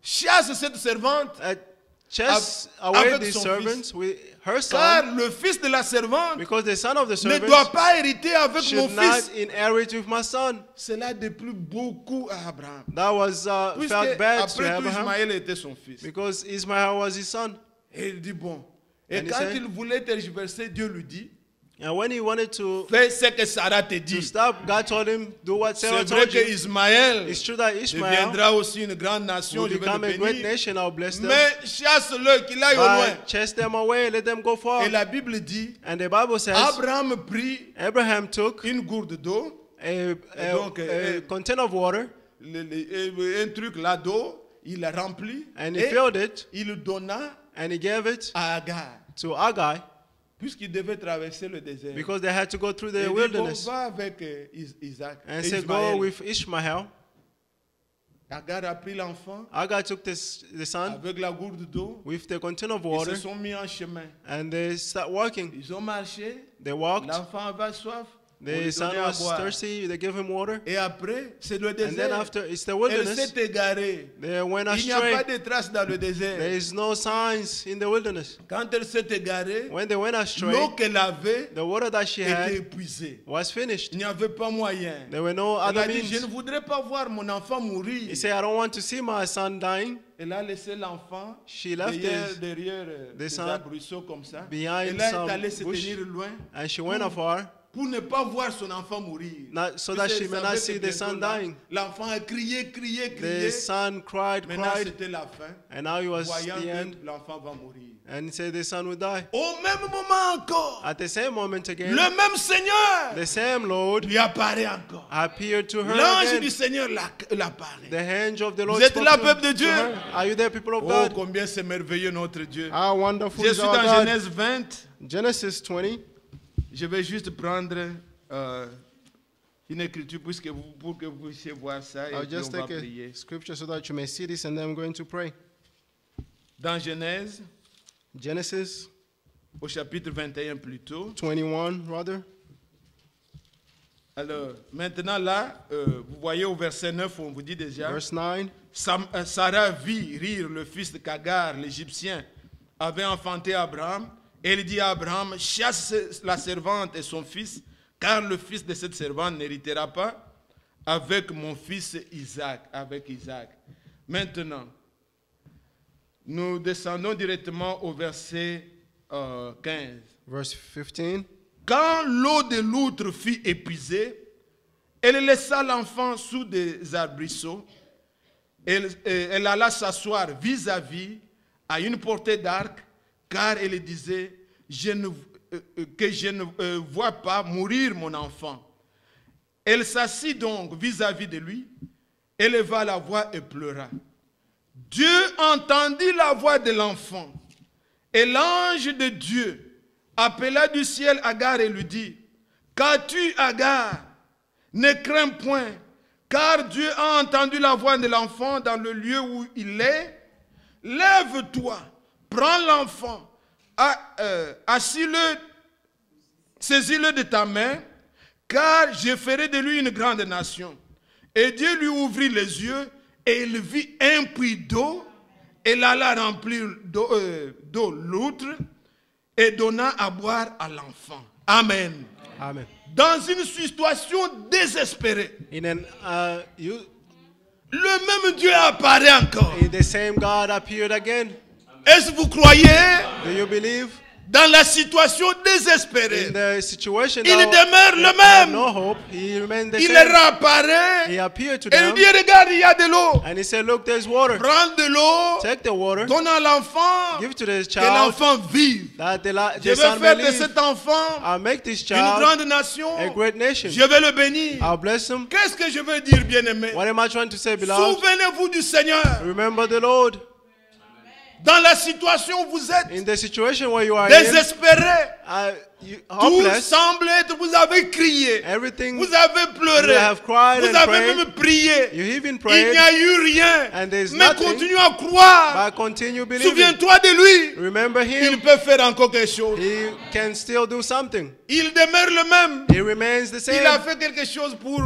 chasse cette servante, chase avec away these son servants with her car son, le fils de la servante because the son of the ne servants doit pas hériter avec mon should not fils. inherit with my son. Cela déplut beaucoup à Abraham. That was Puisque felt bad to après tout, Abraham Ismaël était son fils. because Ismael was his son. Et il dit bon. Et And he quand said- il voulait tergiverser, Dieu lui dit, And when he wanted to fais ce que Sarah te dit. stop, God told him, do what Sarah C'est vrai told que you. Ismaël It's true that Ishmael deviendra aussi une grande nation, will je vais become le a great bénir. nation. I'll bless them. Mais chasse-le, qu'il aille au loin. But chase them away, let them go far. Et la Bible dit, And the Bible says Abraham prit Abraham took une gourde d'eau, donc, a container of water un truc là d'eau, il l'a rempli and he et filled it il le donna and he gave it à Agar, to Agai puisqu'il devait traverser le désert. because they had to go through Il the dit, bon, wilderness. va avec Isaac. And et said, Ismaël. go with Ishmael. Agar a pris l'enfant Agai took the son avec la gourde d'eau. with the container of Ils water se sont mis en chemin. and they start walking. Ils ont marché. They walked. L'enfant avait soif. On The lui son donnait à was boire. thirsty. They gave him water. Et après, c'est le And then désert. after, it's the Elle wilderness. s'est égarée. They went Il n'y a pas astray. de traces dans le There désert. is no signs in the wilderness. Quand elle s'est égarée, When they went astray, l'eau qu'elle avait the water that she était had épuisée. was finished. Il n'y avait pas moyen. There were no Elle other a dit, je ne means. voudrais pas voir mon enfant mourir. He said, I don't want to see my son dying. Elle a laissé l'enfant She left derrière the des son arbrisseaux comme ça. behind Elle est some allée se bush. tenir loin And she went afar pour pour ne pas voir son enfant mourir. so that she may not see the son dying. L'enfant a crié, crié, The crié. son cried, Maintenant, cried, c'était la fin. and now it was Voyant the end. que l'enfant va mourir. And he said the son would die. Au même moment encore, At the same moment again, le même Seigneur the same Lord lui apparaît encore. appeared to her L'ange again. du Seigneur l'apparaît. The hand of the Lord Vous êtes spoke là, to peuple de Dieu? her. Are you there, people of Oh, God? combien c'est merveilleux notre Dieu. How wonderful Je is suis our dans God. Genèse 20. Genesis 20. Je vais juste prendre une écriture pour que vous puissiez voir ça et I'll puis just on va take prier. a scripture so that you may see this, and then I'm going to pray. Dans Genèse, Genesis au chapitre 21 plutôt. 21, rather. Alors, maintenant là, vous voyez au verset 9, on vous dit déjà, Verse 9. Sarah vit rire le fils de Kagar, l'Égyptien, avait enfanté Abraham. Et il dit à Abraham, chasse la servante et son fils, car le fils de cette servante n'héritera pas avec mon fils Isaac, avec Isaac. Maintenant, nous descendons directement au verset 15. Verse 15. Quand l'eau de l'outre fut épuisée, elle laissa l'enfant sous des arbrisseaux. Elle alla s'asseoir vis-à-vis à une portée d'arc, car elle disait que je ne vois pas mourir mon enfant. Elle s'assit donc vis-à-vis de lui, éleva la voix et pleura. Dieu entendit la voix de l'enfant, et l'ange de Dieu appela du ciel Agar et lui dit, qu'as-tu, Agar? Ne crains point, car Dieu a entendu la voix de l'enfant dans le lieu où il est. Lève-toi, prends l'enfant, assis-le, saisis-le de ta main, car je ferai de lui une grande nation. Et Dieu lui ouvrit les yeux, et il vit un puits d'eau, et il alla remplir d'eau l'outre, et donna à boire à l'enfant. Amen. Amen. Dans une situation désespérée, In an, le même Dieu apparaît encore. the same God appeared again. Est-ce que vous croyez? Do you believe? Dans la situation désespérée, In the situation il that demeure le had même. no hope, he remained the Il same. réapparaît He appeared to et il them, dit, regarde, il y a de l'eau. and he said, look, there's water. Prends de l'eau, Take the water, donne à l'enfant, give to the que child, l'enfant vive. that Je the vais son may faire de live. cet enfant I'll make this une child grande nation. a great nation. Je vais le bénir. I'll bless him. Qu'est-ce que je veux dire, bien-aimé? What am I trying to say, beloved? Souvenez-vous du Seigneur. Remember the Lord. Dans la situation où vous êtes, In the situation where you are in, désespéré, tout hopeless, semble être, vous avez crié, everything, vous avez pleuré, you have cried vous and avez prayed. même prié. You even Il prayed, n'y a eu rien. and there's Mais nothing, continue à croire. but continue believing. Souviens-toi de lui. Remember Il him. peut faire encore quelque chose. He can still do something. Il demeure le même. He remains the Il a same. fait quelque chose pour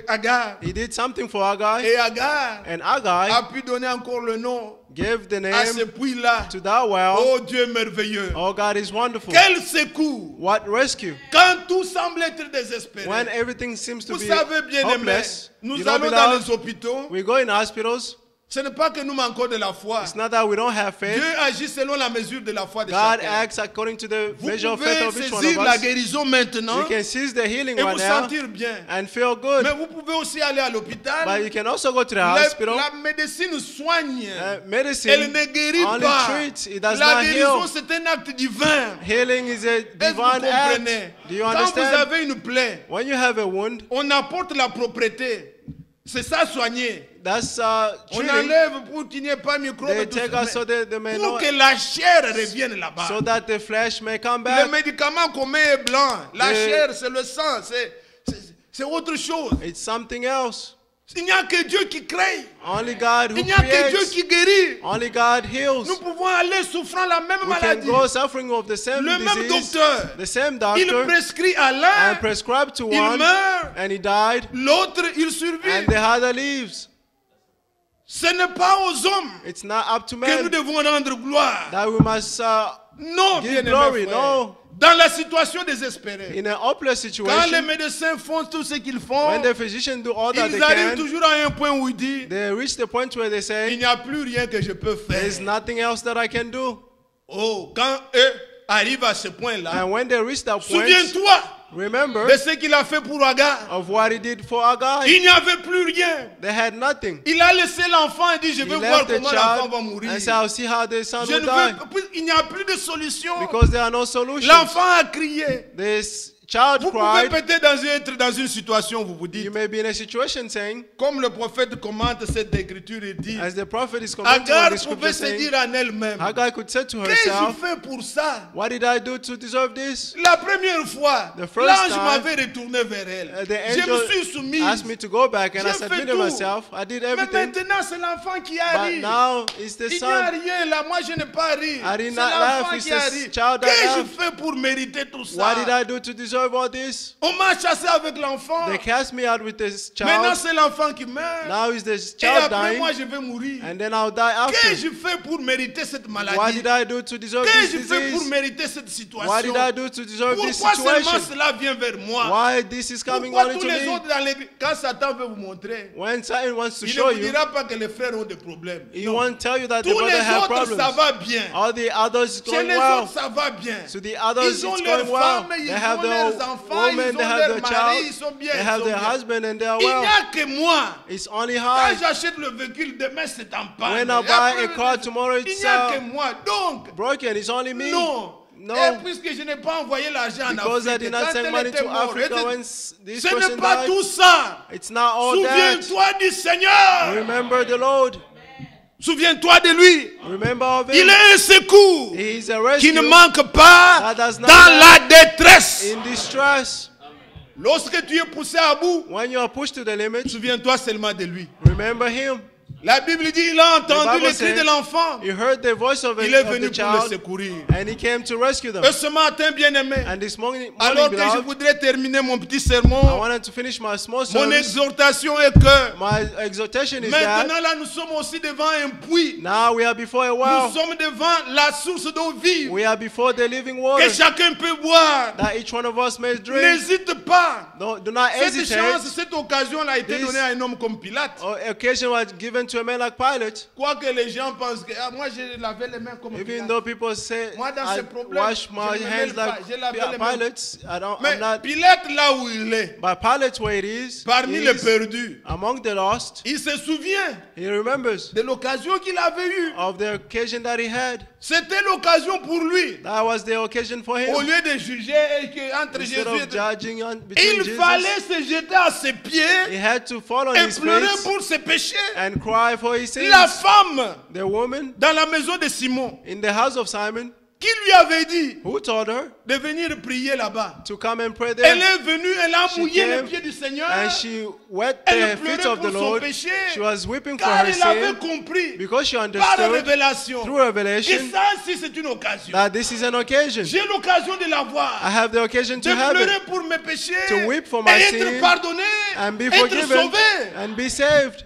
Agar. He did something for Agai, Et Agar and Agai a pu donner encore le nom gave the à ce name puits-là. to that well. Oh Dieu merveilleux. Oh, God is wonderful. Quel secours. What rescue? Quand tout semble être désespéré. When everything seems to Vous be savez bien aimé, hopeless, nous you know, allons dans beloved, les hôpitaux. we go in hospitals. Ce n'est pas que nous manquons de la foi. It's not that we don't have faith. Dieu agit selon la mesure de la foi de God chacun. acts according to the Vous measure of faith pouvez of each one saisir of la us. guérison maintenant You can seize the healing et right vous now sentir bien. and feel good. Mais vous pouvez aussi aller à l'hôpital. But you can also go to the hospital. La médecine soigne. Elle Medicine ne guérit only pas. treats, it does La not guérison, heal. c'est un acte divin. Healing is a Est-ce que vous divine act. comprenez? Do you Quand vous understand? avez une plaie, When you have a wound, on apporte la propreté. C'est ça soigner. that's On treating. enlève pour qu'il n'y ait pas de microbes. They et tout take ça. us so that they may Pour know, que la chair revienne là-bas. so that the flesh may come Le back. médicament qu'on met est blanc. La Le- chair, c'est le sang. C'est autre chose. It's something else. Il n'y a que Dieu qui crée. Only God who Il n'y a que Dieu creates. qui guérit. Only God heals. Nous pouvons aller souffrant la même We can maladie. go suffering of the same Le même disease. docteur. The same Il doctor prescrit à and l'un, prescribed to il one, meurt. and he died, L'autre, il survit. and the other lives. Ce n'est pas aux hommes It's not up to que nous men devons rendre gloire. that we must Non, give bien-aimés glory. frères. No. Dans la situation désespérée, In a hopeless quand les situation, médecins font tout ce qu'ils font, when the physicians do all that they ils arrivent can, toujours à un point où ils disent, they reach the point where they il say, n'y a plus rien que je peux faire. there's nothing else that I can do. Oh, quand eux arrivent à ce point-là, And when they reach that point, souviens-toi, Remember de ce qu'il a fait pour Agar. of what he did for Agar. Il n'y avait plus rien. They had nothing. Il a laissé l'enfant et dit, je He vais voir left the comment l'enfant va child mourir. and said, I'll see how the son Je will ne die. veux, il n'y a plus de solution. Because there are no solutions. L'enfant a crié. This child Vous pouvez cried. peut-être être dans une situation, vous vous dites, You may be in a situation saying, comme le prophète commente cette écriture et dit, as the prophet is commenting on Agar the pouvait scripture se saying, dire en elle-même, Hagar could say to qu'est-ce que herself, je fais pour ça? what did I do to deserve this? La première fois, The first l'ange time, m'avait retourné vers elle. The Je me suis angel soumise. asked me to go back and I J'ai fait submitted tout. myself. I did Mais everything. maintenant, c'est l'enfant qui But arrive. now it's the Il n'y a son. rien là, moi je n'ai pas ri. I C'est did not l'enfant laugh, it's qui the arrive. child that Qu'est-ce que je laughed. fais pour mériter tout ça? What did I do to deserve all this? On m'a chassé avec l'enfant. They cast me out with this Maintenant child. c'est l'enfant qui meurt. Now is the Et child après dying. moi je vais mourir. And then I'll die Qu'est-ce que after. je fais pour mériter cette What maladie? did I do to deserve Qu'est-ce que this je fais pour disease? mériter cette situation? What did I do to deserve this Pourquoi seulement situation? cela vient vers moi? Why this is coming Pourquoi only tous to les me? autres dans l'église, quand Satan veut vous montrer, When Satan wants to il ne show vous you, dira pas que les frères ont des problèmes. he Non. won't tell you that the Tous les brother have autres, problems. ça va bien. All the others is Chez going les well. autres, ça va bien. To the others, Ils ont it's leurs going well. femmes, They ils have ont their leurs enfants, woman, ils they ont have leur their mari, child, ils sont bien. they ils have sont their bien. husband, and they are Il n'y well. a que moi. It's only Quand high. j'achète le véhicule, demain c'est en panne. When I Et buy après, a car, tomorrow il it's n'y a que moi. Donc, broken. It's only me. non. No. Et puisque je n'ai pas envoyé l'argent en Because I Afrique, did not quand send elle money était to morte, Africa when ce this n'est person pas died. tout ça. It's not all that. Souviens-toi du Seigneur. Remember the Lord. Souviens-toi de lui. Remember of Il him. est un secours He is a qui ne rescue manque pas that does not dans lack la détresse. in distress. Lorsque tu es poussé à bout, When you are pushed to the limit, souviens-toi seulement de lui. remember him. La Bible dit il a entendu Bible le cri said, de l'enfant. He heard the voice of, Il est of venu the pour le child, secourir. and he came to rescue them. Et ce matin, bien-aimé, And this morning alors que je beloved, voudrais terminer mon petit I sermon, wanted to finish my small mon service. exhortation est que My exhortation is maintenant that là, nous sommes aussi devant un puits. now we are before a Nous well. sommes devant la source d'eau vive We are before the living water que chacun peut boire. that each one of us may drink. N'hésite pas. Do not Cette hesitate. chance, cette occasion a été This- donnée à un homme comme Pilate. Occasion was given to a man like Pilate. Quoique les gens pensent que moi j'ai lavé les mains comme Even Pilate. though people say Moi, dans I ces problèmes, wash my je ne me hands mêle pas. like J'ai lavé les mains. Pilate, Mais I'm not. Pilate là où il est, But Pilate, where it is, parmi is les perdus, among the lost, il se souvient he remembers de l'occasion qu'il avait eue. of the occasion that he had. C'était l'occasion pour lui. That was the occasion for him. Au lieu de juger et que entre Instead Jésus of et judging between il Jesus, fallait se jeter à ses he pieds had to fall on et his pleurer face pour ses péchés. and cry for his sins. La femme The woman dans la maison de Simon in the house of Simon, qui lui avait dit who told her de venir prier là-bas. to come and pray Elle there, est venue, elle a She mouillé les came pieds du Seigneur and she wet Elle the pleurait feet of pour the son Lord. péché, She was weeping for car her elle avait sin compris because she par understood révélation through que revelation ça aussi c'est une occasion. that this is an occasion. J'ai l'occasion de la voir, I have the occasion de to have pleurer it, pour mes péchés to weep for my et être sin pardonné, and be être forgiven sauvé. and be saved.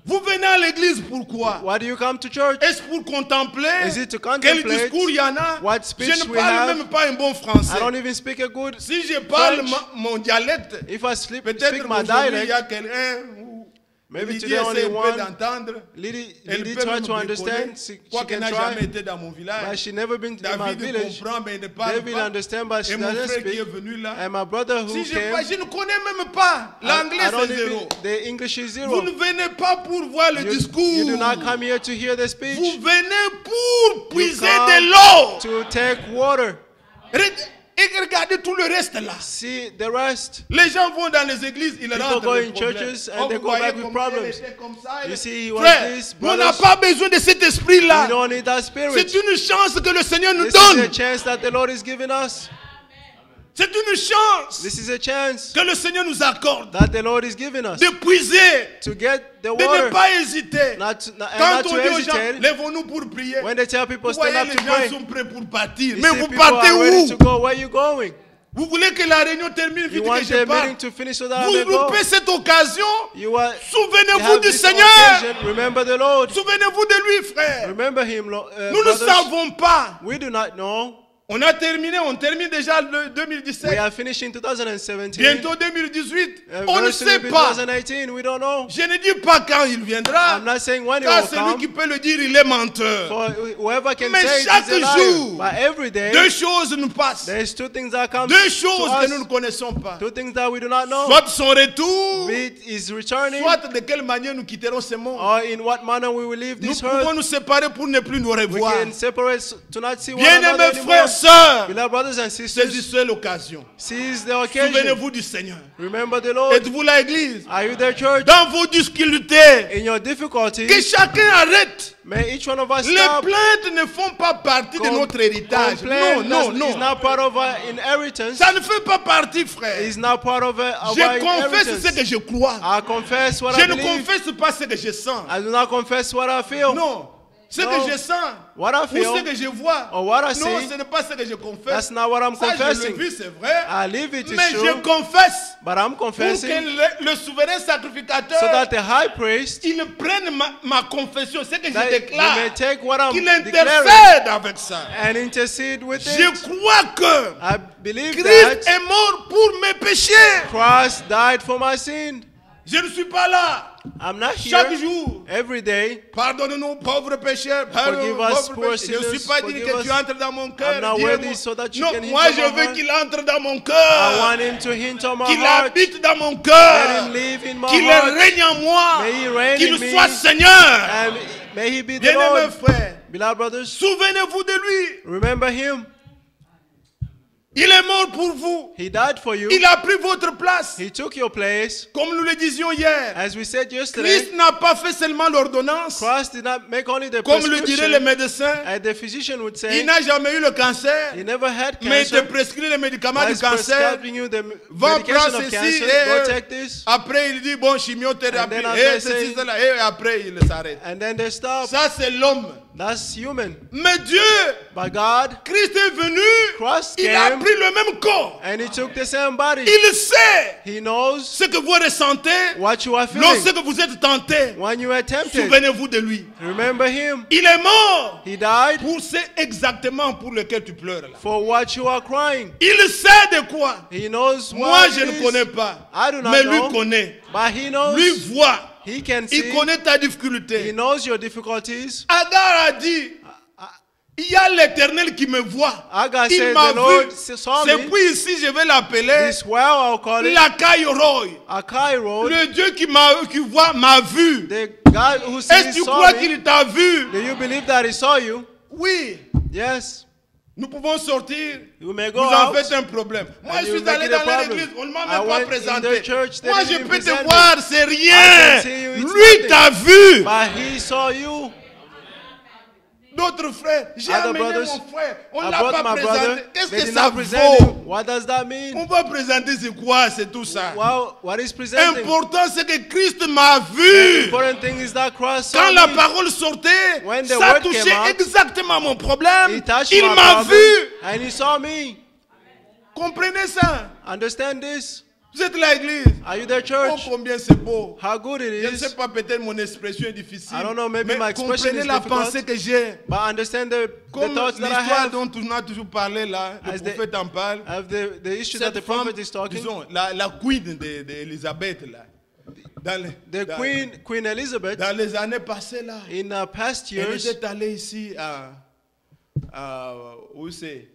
Vous venez à l'église pourquoi? Why do you come to church? Est-ce pour contempler? Is it to Quel contemplate discours il y en a? what Je speech ne we parle have? même pas un bon I français. don't even speak a good. Si je parle French. mon dialecte, If I speak peut-être my aujourd'hui il y dialect, a quelqu'un où maybe Lydie today only essaie un peu one d'entendre. Lydie Elle try peut même to understand. déconner, She quoiqu'elle can n'a jamais try, été dans mon village. but she never been to my David village. comprend, mais il ne parle David pas. understand, but she Et mon doesn't frère qui est speak. venu là, And my brother who si je came, ne connais même pas l'anglais, I don't c'est even, zéro. the English is Vous zero. ne venez pas pour voir le discours. You do not come here to hear the Vous speech, venez pour puiser come de l'eau. to take water. Et regardez tout le reste là. See the rest. Les gens vont dans les églises, ils rentrent go les in problèmes. churches and Oh, they vous go voyez back with comment elle problems. était comme ça, You see, he was frère, this, on n'a brothers. pas besoin de cet esprit-là. We don't need that spirit. C'est une chance que le Seigneur nous This is a donne. chance that the Lord is giving us. C'est une chance This is a chance que le Seigneur nous accorde that the Lord is giving us de puiser, to get the de ne water. pas hésiter. And Quand not to on dit aux gens, hesitate. lèvons-nous pour prier, When they tell people vous stand voyez up les to gens pray, sont prêts pour partir. you Mais see vous people partez are ready to où? go. Where are you going? Vous voulez que la réunion termine You vite want que je the parte? meeting to finish so that I Vous may go. loupez cette occasion. You are. You Souvenez-vous have du this Seigneur. occasion. Remember the Lord. Souvenez-vous de lui, frère. Remember Him, Nous ne brothers. savons pas We do not know On a terminé, on termine déjà le We 2017. are finishing 2017. Bientôt 2018. On ne Very sait soon pas. 2018, we don't know. Je ne dis pas quand il viendra. I'm not saying when it Car will celui qui come. peut le dire, il est menteur. For whoever can Mais say it chaque is a liar. jour, But every day, Deux choses nous passent. there's two things that come Deux to choses que nous ne us. connaissons pas. Two things that we do not know. Soit son retour, Be it is returning, soit de quelle manière nous quitterons ce monde. or in what manner we will leave Nous this pouvons earth. nous séparer pour ne plus nous We revoir. can separate to not see one Bien-aimés another frères, anymore. sœurs, Beloved brothers and sisters, saisissez l'occasion. seize the occasion. Souvenez-vous du Seigneur. Remember the Lord. Êtes-vous la Église? Are you there, church? Dans vos difficultés, In your que difficulties, chacun arrête. may each one of us Les stop. plaintes ne font pas partie de notre héritage. Complain Non, non, is non. not part of our inheritance. Ça ne fait pas partie, frère. It's not part of our Je confesse ce inheritance. que je crois. I confess what Je I ne believe. confesse pas ce que je sens. I do not confess what I feel. Non. Ce No. que je sens. What I Ou feel. ce que je vois. Or what I Non, see. ce n'est pas ce que je confesse. That's not what I'm Ça, je le confessing. vis, c'est vrai. I live it, Mais is je true. confesse But I'm pour confessing que le souverain sacrificateur, so that the high priest, il prenne ma confession, ce que je that he déclare, may take what I'm qu'il declaring intercède avec ça. and intercede with Je it. crois que I believe Christ that est mort pour mes péchés. Christ died for my sin. Je ne suis pas là I'm not chaque here jour. every day. Pardonne-nous, pauvres pécheurs. Forgive us, pauvres poor pécheurs. Je ne suis sinners. pas dit Forgive que us. tu entres dans mon cœur. I'm not Dis-le-moi. worthy so that you Non, can moi enter je my veux heart. qu'il entre dans mon I cœur. want him to hint on my Qu'il heart. habite dans mon Let cœur. him live in my Qu'il heart. règne en moi. May he reign Qu'il in me. soit Seigneur. And may he be the Bien-aimés Lord. frères, Beloved brothers, souvenez-vous de lui. remember him. Il est mort pour vous. He died for you. Il a pris votre place. He took your place. Comme nous le disions hier. As we said yesterday, Christ n'a pas fait seulement l'ordonnance. Christ did not make only the Comme le diraient les prescription. médecins. As the physician would Il say, n'a jamais eu le cancer. he never had Mais il te cancer. prescrit les médicaments du He's cancer. prescribing you the Va medication prendre of ceci cancer. et Go take this. après il dit bon And chimiothérapie then et after ceci saying- cela et après il s'arrête. And then they stop. Ça c'est l'homme. That's human. Mais Dieu, But God, Christ est venu. Christ Il a came pris le même corps. and he took the same body. Il sait He knows ce que vous ressentez what you are lorsque feeling vous êtes tenté. when you are tempted. Souvenez-vous de lui. Remember him. Il est mort He died pour ce exactement pour lequel tu pleures là. for what you are crying. Il sait de quoi. He knows Moi what je it ne is. connais pas. I do not Mais lui know. connaît. But he knows. Lui voit. He can see. Il connaît ta He difficulté. knows your difficulties. Agar a dit, il y a l'Éternel qui me voit. Agar Il said, m'a the Lord vu. saw C'est me. puis ici je vais l'appeler This well I'll call it la Roy. Akai Road. Le Dieu qui voit m'a vu. The God who Est-ce que sees tu saw crois me. qu'il t'a vu? Do you believe that he saw you? Oui. Yes. Nous pouvons sortir. You may Vous go en out. faites un problème. Moi, And je you suis make allé it a dans problem. l'église. On ne m'a I même pas went in présenté. the church, they Moi, didn't je even peux te present me. voir, c'est I rien. can see you, it's Lui nothing. t'a vu. But he saw you. D'autres frères, j'ai Other amené brothers, mon frère. On I ne l'a brought pas my présenté. brother. Qu'est-ce They que did ça not present vaut? him. What does that mean? On va présenter c'est quoi, c'est tout ça. Well, what is presenting? Important, c'est que Christ m'a The vu. important thing is that Christ saw Quand la me. parole sortait, When the ça word touchait came out, exactement mon problème. He touched Il my m'a problem, vu. and he saw me. Comprenez ça. Understand this? Vous êtes l'église. Are you there, Oh, church? combien c'est beau. How good it Je ne is. sais pas, peut-être mon expression est difficile. I don't know, maybe mais my expression comprenez is la difficult. pensée que j'ai. But understand the Comme thoughts that I l'histoire have. dont on a toujours parlé là, le As the- prophète en parle. I have the issue that Cette the femme, prophet is talking. disons, la queen d'Élisabeth là, The Queen Elizabeth, dans les années passées là, in past elle years, était allée ici où c'est,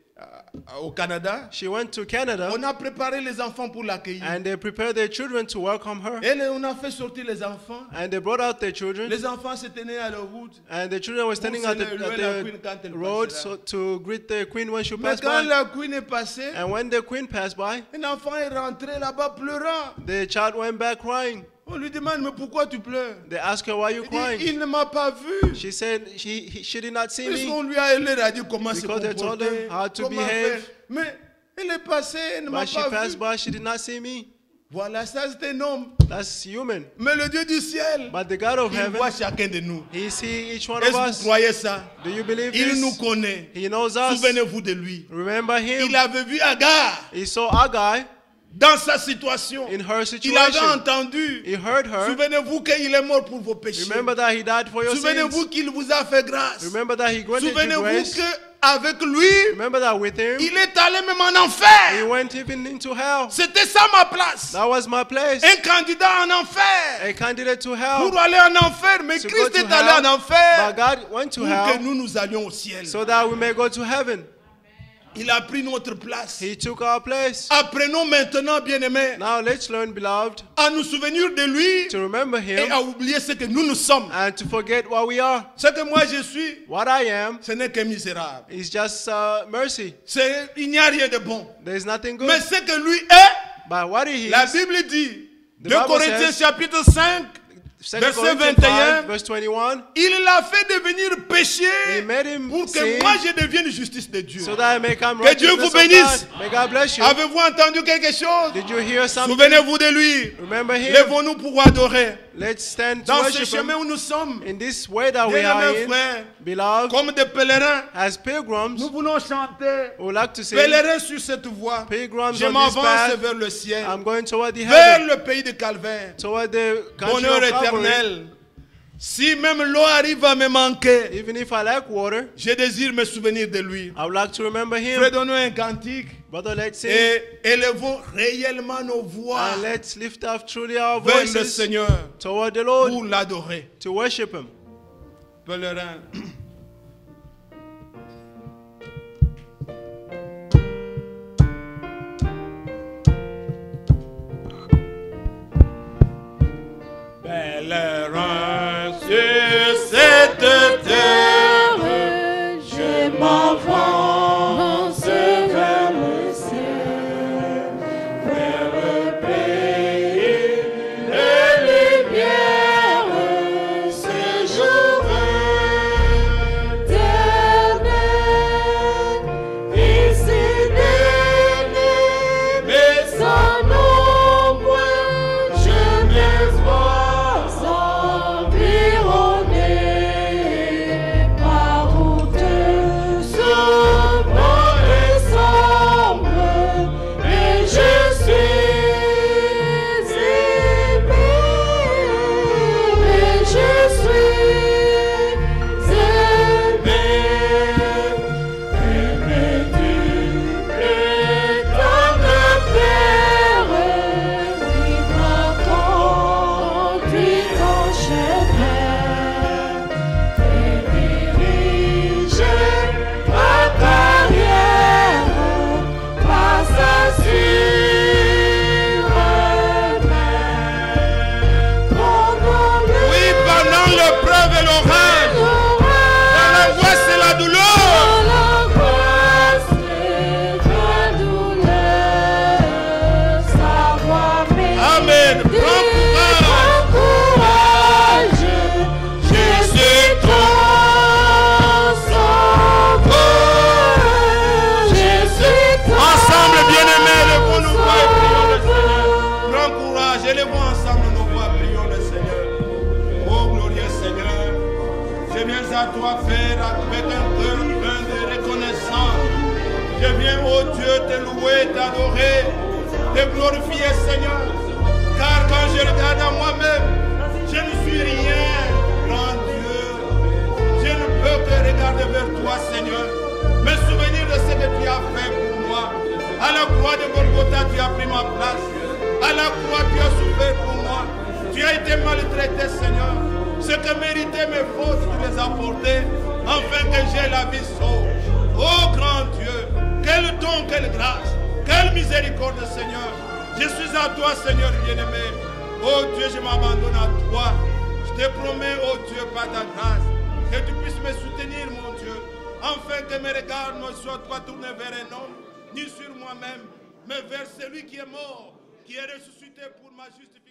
au Canada. she went to Canada On a préparé les enfants pour l'accueillir. and they prepared their children to welcome her. Et on a fait sortir les enfants. And they brought out their children. Les enfants se tenaient à la route. And the children were standing at the road to greet the queen when she Mais passed quand by. la queen est passée, And when the queen passed by, un enfant est rentré là-bas pleurant. the child went back crying. On lui demande, mais pourquoi tu pleures? They asked her, why are you Il dit, crying? il ne m'a pas vu. She said she did not see me. Puisqu'on lui a dit comment se Because they told comporter, her how to comment behave. faire. Mais elle est passée, elle ne m'a But she pas passed vu. by, she did not see me. Voilà, ça c'est un homme. That's human. Mais le Dieu du ciel, But the God of il heaven, voit chacun de nous. he sees each one Est-ce of que us. vous croyez ça? Do you believe Il nous this? connaît. He knows us. Souvenez-vous de lui. Remember him. Il avait vu Agar He saw Agai dans sa situation. in her Il avait situation. entendu. He heard her. Souvenez-vous qu'il est mort pour vos péchés. Remember that he died for your sins. Souvenez-vous qu'il vous a fait grâce. Remember that he granted you Souvenez-vous grace. que avec lui, Remember that with him, il est allé même en he enfer. went even into hell. C'était ça ma place. That was my place. Un candidat en enfer. A candidate to hell. Pour aller en enfer. Mais To go Christ to est allé hell. en enfer But God went to pour que hell nous allions au ciel. so that we may go to heaven. Il a pris notre place. He took our place. Apprenons maintenant, bien-aimés, Now let's learn, beloved, à nous souvenir de lui to remember et him à oublier ce que nous sommes. and to forget what we are. Ce que moi je suis, What I am ce n'est qu'un misérable. is just mercy. Il n'y a rien de bon. There is nothing good. Mais ce que lui est, But what he la is, Bible dit, The 2 Bible Corinthiens says- chapitre 5, 2 verset Corinthians 21, 5, verse 21, il l'a fait devenir péché He made him pour que sin moi je devienne justice de Dieu. so that I may come Que Dieu righteousness vous of bénisse. God. May God bless you. Avez-vous entendu quelque chose? Did you hear something? Souvenez-vous de lui. Remember him. Lèvons-nous pour adorer. Let's stand to Dans ce worship chemin him où nous sommes, in this way that we are bien-aimés in. frères, Beloved, comme des pèlerins, as pilgrims, nous voulons chanter. we would like to say, Pèlerins sur cette voie, Pilgrims je on this m'avance path, vers le ciel, I'm going toward the vers heaven, le pays de Calvaire, toward the country bonheur of Calvary. éternel. Si même l'eau arrive à me manquer, Even if I lack water, je désire me souvenir de lui. I would like to remember him. Frère, donnons un cantique Brother, let's sing et élevons réellement nos voix and let's lift up truly our vers le voices Seigneur toward the Lord pour l'adorer. to worship him. Pèlerin. Pèlerin sur cette terre, je m'avance vers le ciel, vers le pays de lumière, séjour éternel. Ici n'est mais sans nombre, je me vois environné par route sombre et sombre, et je suis aimé, et je suis aimé, aimé du éternel Père, oui, ma conduite en chemin, et dirige ma carrière, passe sur oui, pendant l'épreuve et l'orage, dans la voie c'est la douleur. Amen. Prends courage. Je suis ton sauveur. Ensemble, bien-aimés, lèvons nos voix et prions le Seigneur. Prends courage, élevons ensemble nos voix, prions le Seigneur. Oh glorieux Seigneur, je viens à toi faire avec un cœur plein de reconnaissance. Je viens, oh Dieu, te louer, t'adorer, te glorifier, Seigneur. Car quand je regarde à moi-même, je ne suis rien, grand Dieu. Je ne peux que regarder vers toi, Seigneur. Me souvenir de ce que tu as fait pour moi. À la croix de Golgotha, tu as pris ma place. À la croix, tu as souffert pour moi. Tu as été maltraité, Seigneur. Ce que méritaient mes fautes, tu les as portées, afin que j'aie la vie sauve. Oh grand Dieu, quel don, quelle grâce, quelle miséricorde, Seigneur. Je suis à toi, Seigneur bien-aimé. Oh Dieu, je m'abandonne à toi. Je te promets, oh Dieu, par ta grâce, que tu puisses me soutenir, mon Dieu, afin que mes regards ne soient pas tournés vers un homme, ni sur moi-même, mais vers celui qui est mort, qui est ressuscité pour ma justification.